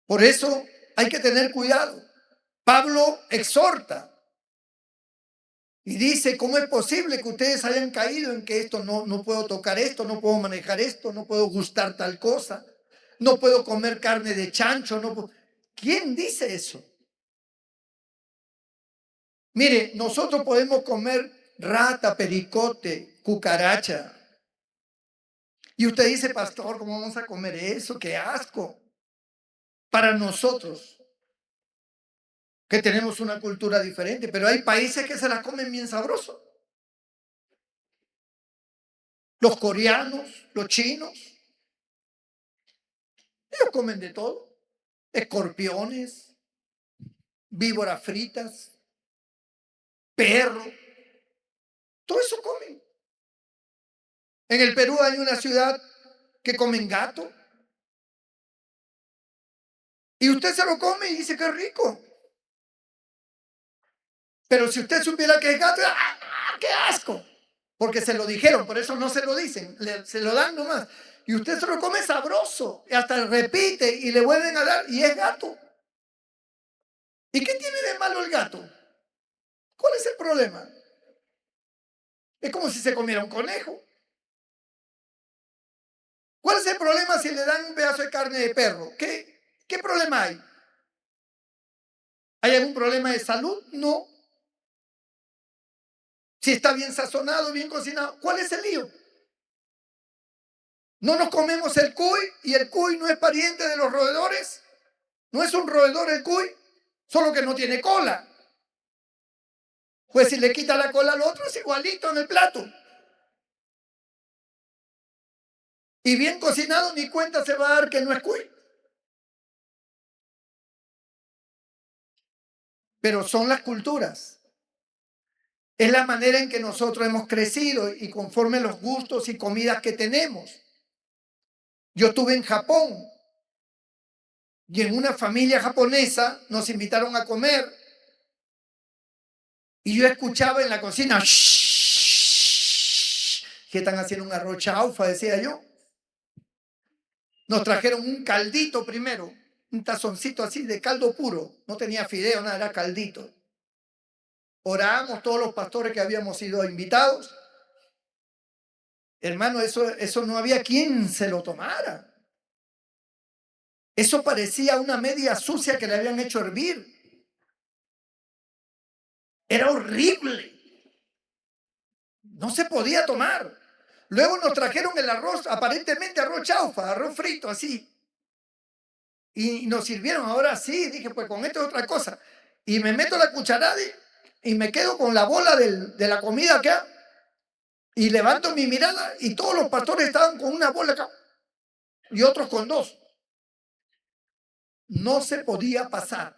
Por eso hay que tener cuidado. Pablo exhorta y dice, ¿cómo es posible que ustedes hayan caído en que esto no puedo tocar esto, no puedo manejar esto, no puedo gustar tal cosa, no puedo comer carne de chancho? ¿Quién dice eso? Mire, nosotros podemos comer rata, pericote, cucaracha. Y usted dice, pastor, ¿cómo vamos a comer eso? ¡Qué asco! Para nosotros, que tenemos una cultura diferente, pero hay países que se las comen bien sabroso. Los coreanos, los chinos, ellos comen de todo. Escorpiones, víboras fritas, perro, todo eso comen. En el Perú hay una ciudad que comen gato. Y usted se lo come y dice que es rico. Pero si usted supiera que es gato, ¡ah, qué asco! Porque se lo dijeron, por eso no se lo dicen, se lo dan nomás. Y usted se lo come sabroso, y hasta repite y le vuelven a dar, y es gato. ¿Y qué tiene de malo el gato? ¿Cuál es el problema? Es como si se comiera un conejo. ¿Cuál es el problema si le dan un pedazo de carne de perro? ¿Qué problema hay? ¿Hay algún problema de salud? No. Si está bien sazonado, bien cocinado, ¿cuál es el lío? ¿No nos comemos el cuy y el cuy no es pariente de los roedores? ¿No es un roedor el cuy? Solo que no tiene cola. Pues si le quita la cola al otro es igualito en el plato. Y bien cocinado ni cuenta se va a dar que no es cuy. Pero son las culturas. Es la manera en que nosotros hemos crecido y conforme los gustos y comidas que tenemos. Yo estuve en Japón y en una familia japonesa nos invitaron a comer y yo escuchaba en la cocina, "Shh", que están haciendo un arroz chaufa, decía yo. Nos trajeron un caldito primero, un tazoncito así de caldo puro, no tenía fideo, nada, era caldito. Oramos todos los pastores que habíamos sido invitados. Hermano, eso no había quien se lo tomara. Eso parecía una media sucia que le habían hecho hervir. Era horrible. No se podía tomar. Luego nos trajeron el arroz, aparentemente arroz chaufa, arroz frito, así. Y nos sirvieron, ahora sí, dije, pues con esto es otra cosa. Y me meto la cucharada y me quedo con la bola de la comida acá. Y levanto mi mirada y todos los pastores estaban con una bola acá y otros con dos. No se podía pasar.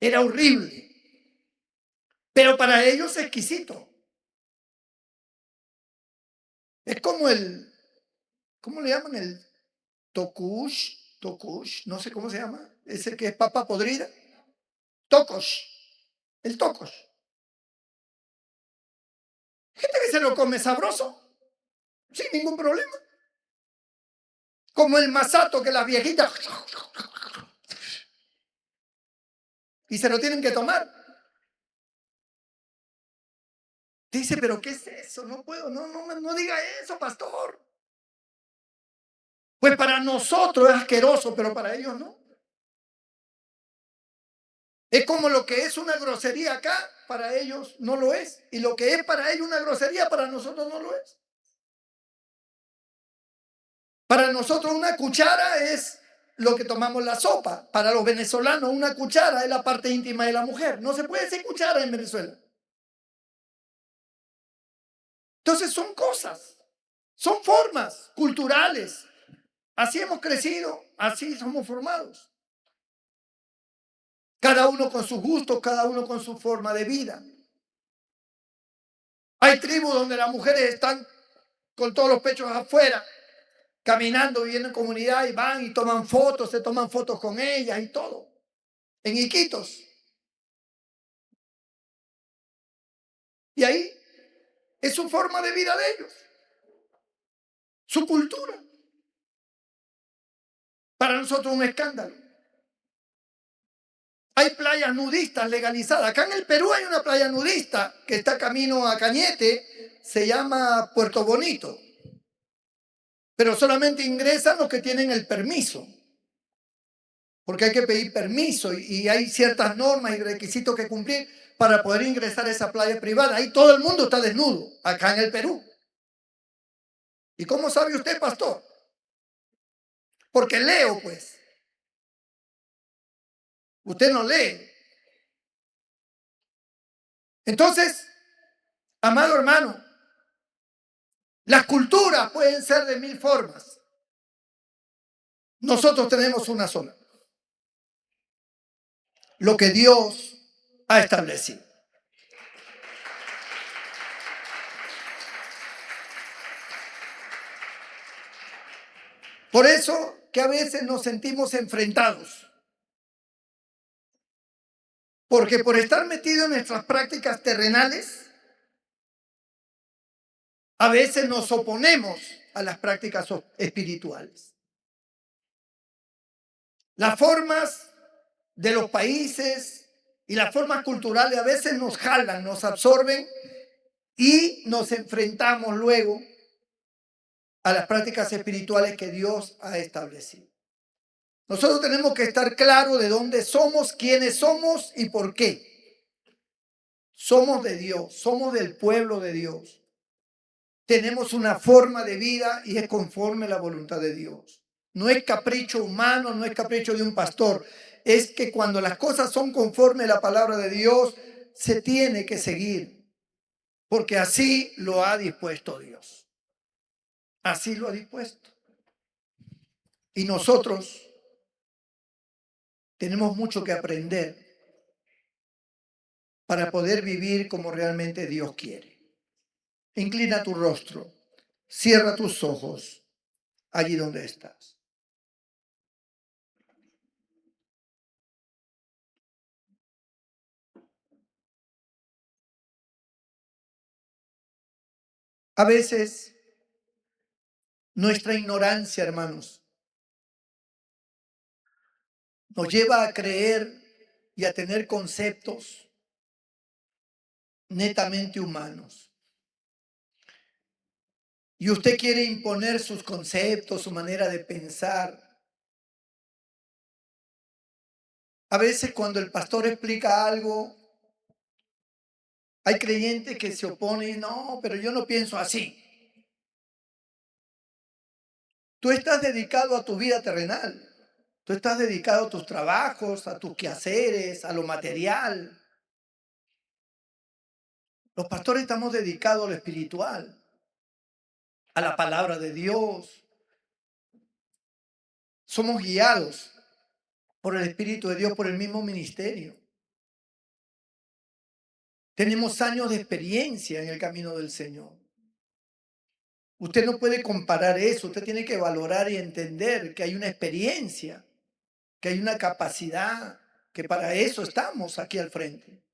Era horrible. Pero para ellos es exquisito. Es como ¿cómo le llaman? El tokush, no sé cómo se llama. Ese que es papa podrida. Tocos, el tocos. Gente que se lo come sabroso, sin ningún problema. Como el masato que las viejitas y se lo tienen que tomar. Dice, pero ¿qué es eso? No puedo, no diga eso, pastor. Pues para nosotros es asqueroso, pero para ellos no. Es como lo que es una grosería acá, para ellos no lo es. Y lo que es para ellos una grosería, para nosotros no lo es. Para nosotros una cuchara es lo que tomamos la sopa. Para los venezolanos una cuchara es la parte íntima de la mujer. No se puede decir cuchara en Venezuela. Entonces son cosas, son formas culturales. Así hemos crecido, así somos formados. Cada uno con sus gustos, cada uno con su forma de vida. Hay tribus donde las mujeres están con todos los pechos afuera caminando, viviendo en comunidad y van y toman fotos, se toman fotos con ellas y todo, en Iquitos. Y ahí es su forma de vida de ellos, su cultura. Para nosotros un escándalo. Hay playas nudistas legalizadas. Acá en el Perú hay una playa nudista que está camino a Cañete, se llama Puerto Bonito. Pero solamente ingresan los que tienen el permiso, porque hay que pedir permiso y hay ciertas normas y requisitos que cumplir para poder ingresar a esa playa privada. Ahí todo el mundo está desnudo, acá en el Perú. ¿Y cómo sabe usted, pastor? Porque leo, pues. Usted no lee. Entonces, amado hermano, las culturas pueden ser de mil formas. Nosotros tenemos una sola. Lo que Dios ha establecido. Por eso que a veces nos sentimos enfrentados. Porque por estar metidos en nuestras prácticas terrenales, a veces nos oponemos a las prácticas espirituales. Las formas de los países y las formas culturales a veces nos jalan, nos absorben y nos enfrentamos luego a las prácticas espirituales que Dios ha establecido. Nosotros tenemos que estar claros de dónde somos, quiénes somos y por qué. Somos de Dios, somos del pueblo de Dios. Tenemos una forma de vida y es conforme a la voluntad de Dios. No es capricho humano, no es capricho de un pastor. Es que cuando las cosas son conforme a la palabra de Dios, se tiene que seguir. Porque así lo ha dispuesto Dios. Así lo ha dispuesto. Y nosotros tenemos mucho que aprender para poder vivir como realmente Dios quiere. Inclina tu rostro, cierra tus ojos allí donde estás. A veces nuestra ignorancia, hermanos, nos lleva a creer y a tener conceptos netamente humanos. Y usted quiere imponer sus conceptos, su manera de pensar. A veces cuando el pastor explica algo, hay creyentes que se oponen y no, pero yo no pienso así. Tú estás dedicado a tu vida terrenal. Tú estás dedicado a tus trabajos, a tus quehaceres, a lo material. Los pastores estamos dedicados a lo espiritual, a la palabra de Dios. Somos guiados por el Espíritu de Dios, por el mismo ministerio. Tenemos años de experiencia en el camino del Señor. Usted no puede comparar eso, usted tiene que valorar y entender que hay una experiencia, que hay una capacidad, que para eso estamos aquí al frente.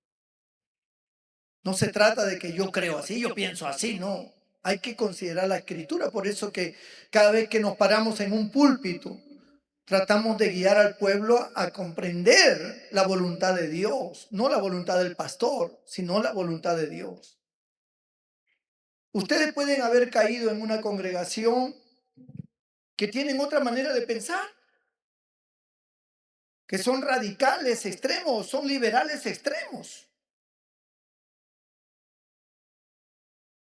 No se trata de que yo creo así, yo pienso así, no. Hay que considerar la escritura, por eso que cada vez que nos paramos en un púlpito, tratamos de guiar al pueblo a comprender la voluntad de Dios, no la voluntad del pastor, sino la voluntad de Dios. Ustedes pueden haber caído en una congregación que tienen otra manera de pensar, que son radicales extremos, son liberales extremos.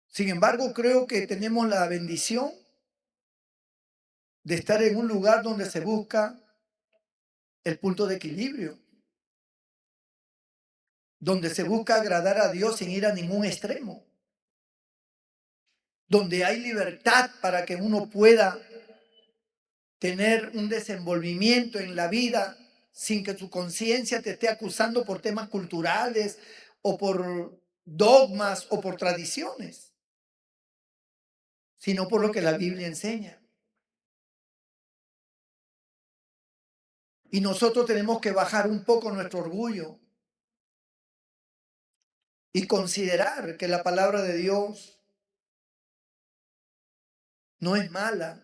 Sin embargo, creo que tenemos la bendición de estar en un lugar donde se busca el punto de equilibrio, donde se busca agradar a Dios sin ir a ningún extremo, donde hay libertad para que uno pueda tener un desenvolvimiento en la vida sin que tu conciencia te esté acusando por temas culturales o por dogmas o por tradiciones, sino por lo que la Biblia enseña. Y nosotros tenemos que bajar un poco nuestro orgullo y considerar que la palabra de Dios no es mala,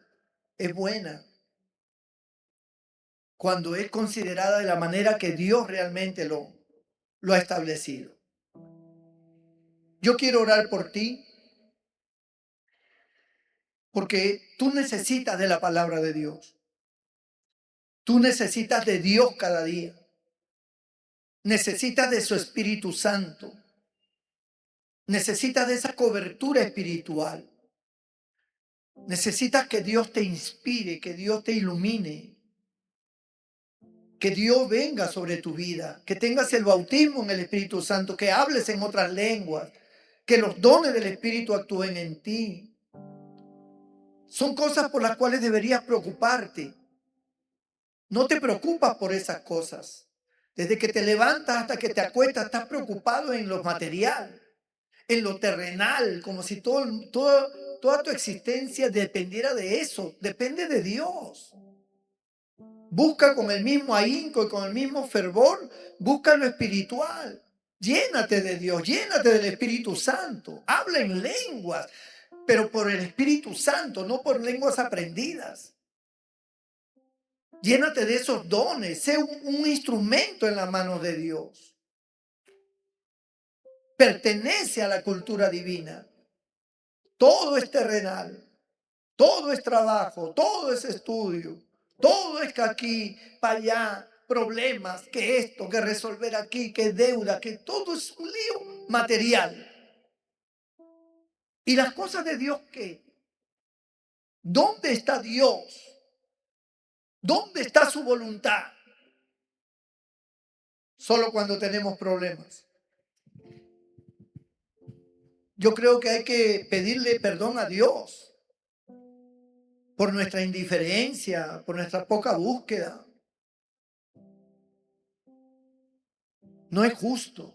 es buena, cuando es considerada de la manera que Dios realmente lo ha establecido. Yo quiero orar por ti porque tú necesitas de la palabra de Dios. Tú necesitas de Dios cada día. Necesitas de su Espíritu Santo. Necesitas de esa cobertura espiritual. Necesitas que Dios te inspire, que Dios te ilumine, que Dios venga sobre tu vida, que tengas el bautismo en el Espíritu Santo, que hables en otras lenguas, que los dones del Espíritu actúen en ti. Son cosas por las cuales deberías preocuparte. No te preocupas por esas cosas. Desde que te levantas hasta que te acuestas, estás preocupado en lo material, en lo terrenal, como si toda tu existencia dependiera de eso. Depende de Dios. Busca con el mismo ahínco y con el mismo fervor, busca lo espiritual. Llénate de Dios, llénate del Espíritu Santo. Habla en lenguas, pero por el Espíritu Santo, no por lenguas aprendidas. Llénate de esos dones, sé un instrumento en las manos de Dios. Pertenece a la cultura divina. Todo es terrenal, todo es trabajo, todo es estudio, todo es que aquí, para allá, problemas, que esto, que resolver aquí, que deuda, que todo es un lío material. ¿Y las cosas de Dios qué? ¿Dónde está Dios? ¿Dónde está su voluntad? Solo cuando tenemos problemas. Yo creo que hay que pedirle perdón a Dios por nuestra indiferencia, por nuestra poca búsqueda. No es justo.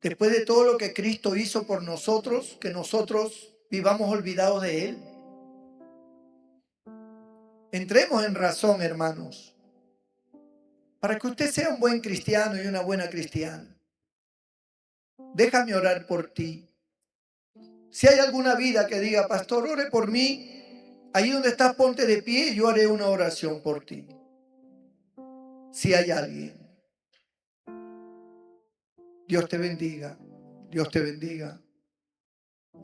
Después de todo lo que Cristo hizo por nosotros, que nosotros vivamos olvidados de Él. Entremos en razón, hermanos, para que usted sea un buen cristiano y una buena cristiana. Déjame orar por ti. Si hay alguna vida que diga, pastor, ore por mí, ahí donde estás, ponte de pie y yo haré una oración por ti. Si hay alguien. Dios te bendiga, Dios te bendiga,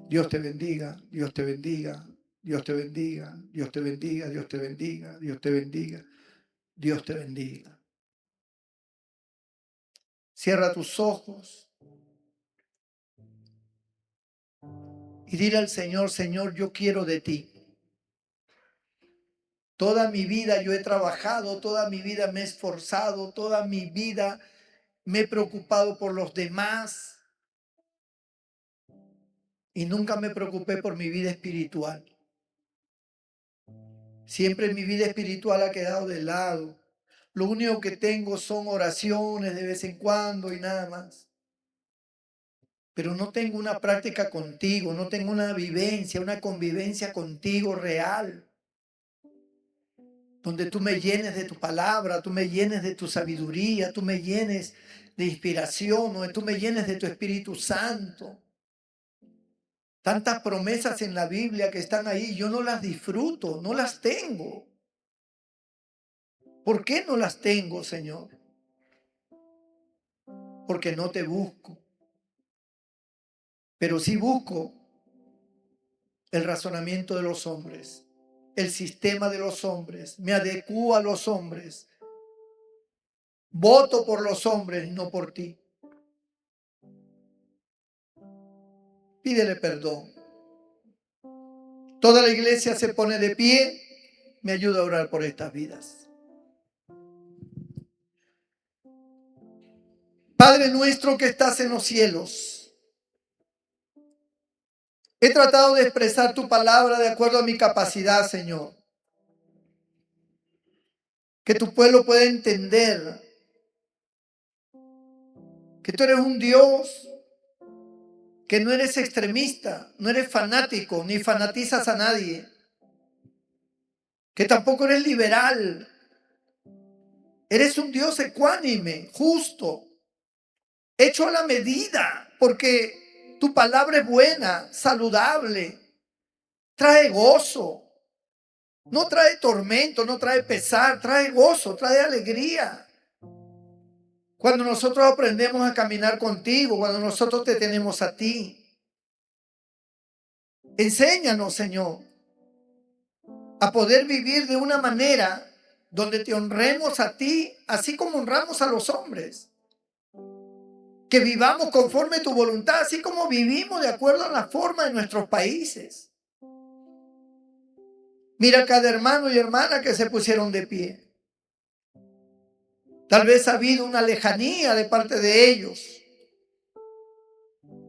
Dios te bendiga, Dios te bendiga, Dios te bendiga, Dios te bendiga, Dios te bendiga, Dios te bendiga, Dios te bendiga. Cierra tus ojos y dile al Señor, Señor, yo quiero de ti. Toda mi vida yo he trabajado, toda mi vida me he esforzado, toda mi vida me he preocupado por los demás y nunca me preocupé por mi vida espiritual. Siempre mi vida espiritual ha quedado de lado. Lo único que tengo son oraciones de vez en cuando y nada más. Pero no tengo una práctica contigo, no tengo una vivencia, una convivencia contigo real. Donde tú me llenes de tu palabra, tú me llenes de tu sabiduría, tú me llenes de inspiración, donde tú me llenes de tu Espíritu Santo. Tantas promesas en la Biblia que están ahí, yo no las disfruto, no las tengo. ¿Por qué no las tengo, Señor? Porque no te busco. Pero sí busco el razonamiento de los hombres, el sistema de los hombres, me adecuo a los hombres, voto por los hombres, no por ti. Pídele perdón. Toda la iglesia se pone de pie, me ayuda a orar por estas vidas. Padre nuestro que estás en los cielos, he tratado de expresar tu palabra de acuerdo a mi capacidad, Señor. Que tu pueblo pueda entender que tú eres un Dios, que no eres extremista, no eres fanático, ni fanatizas a nadie. Que tampoco eres liberal, Eres un Dios ecuánime, justo, hecho a la medida, porque tu palabra es buena, saludable, trae gozo, no trae tormento, no trae pesar, trae gozo, trae alegría. Cuando nosotros aprendemos a caminar contigo, cuando nosotros te tenemos a ti, enséñanos, Señor, a poder vivir de una manera donde te honremos a ti, así como honramos a los hombres. Que vivamos conforme a tu voluntad, así como vivimos de acuerdo a la forma de nuestros países. Mira cada hermano y hermana que se pusieron de pie. Tal vez ha habido una lejanía de parte de ellos.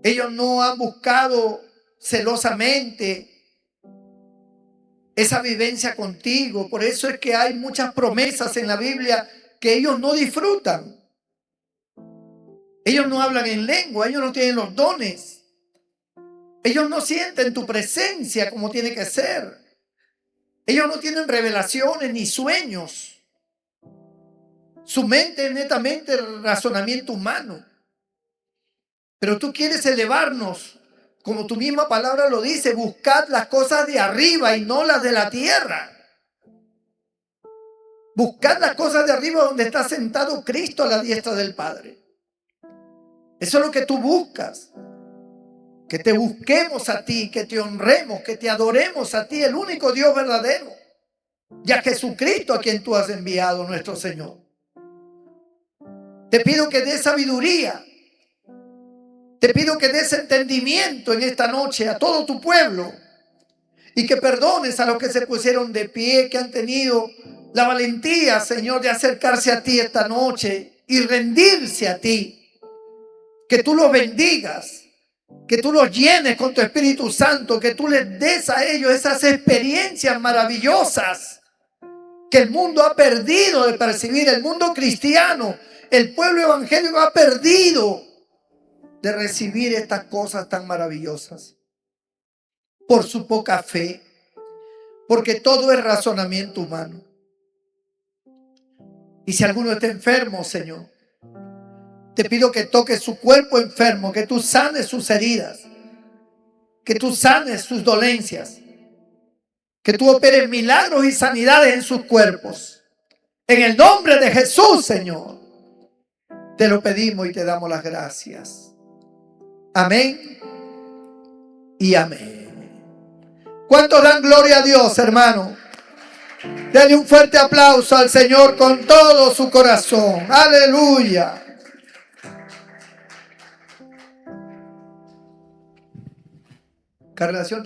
Ellos no han buscado celosamente esa vivencia contigo. Por eso es que hay muchas promesas en la Biblia que ellos no disfrutan. Ellos no hablan en lengua, ellos no tienen los dones. Ellos no sienten tu presencia como tiene que ser. Ellos no tienen revelaciones ni sueños. Su mente es netamente razonamiento humano. Pero tú quieres elevarnos, como tu misma palabra lo dice, buscad las cosas de arriba y no las de la tierra. Buscad las cosas de arriba donde está sentado Cristo a la diestra del Padre. Eso es lo que tú buscas. Que te busquemos a ti, que te honremos, que te adoremos a ti, el único Dios verdadero. Y a Jesucristo a quien tú has enviado, nuestro Señor. Te pido que des sabiduría. Te pido que des entendimiento en esta noche a todo tu pueblo. Y que perdones a los que se pusieron de pie, que han tenido la valentía, Señor, de acercarse a ti esta noche y rendirse a ti. Que tú los bendigas, que tú los llenes con tu Espíritu Santo, que tú les des a ellos esas experiencias maravillosas que el mundo ha perdido de percibir. El mundo cristiano, el pueblo evangélico ha perdido de recibir estas cosas tan maravillosas por su poca fe, porque todo es razonamiento humano. Y si alguno está enfermo, Señor, te pido que toques su cuerpo enfermo, que tú sanes sus heridas, que tú sanes sus dolencias, que tú operes milagros y sanidades en sus cuerpos. En el nombre de Jesús, Señor, te lo pedimos y te damos las gracias. Amén y amén. ¿Cuántos dan gloria a Dios, hermano? Denle un fuerte aplauso al Señor con todo su corazón. Aleluya. Carnación.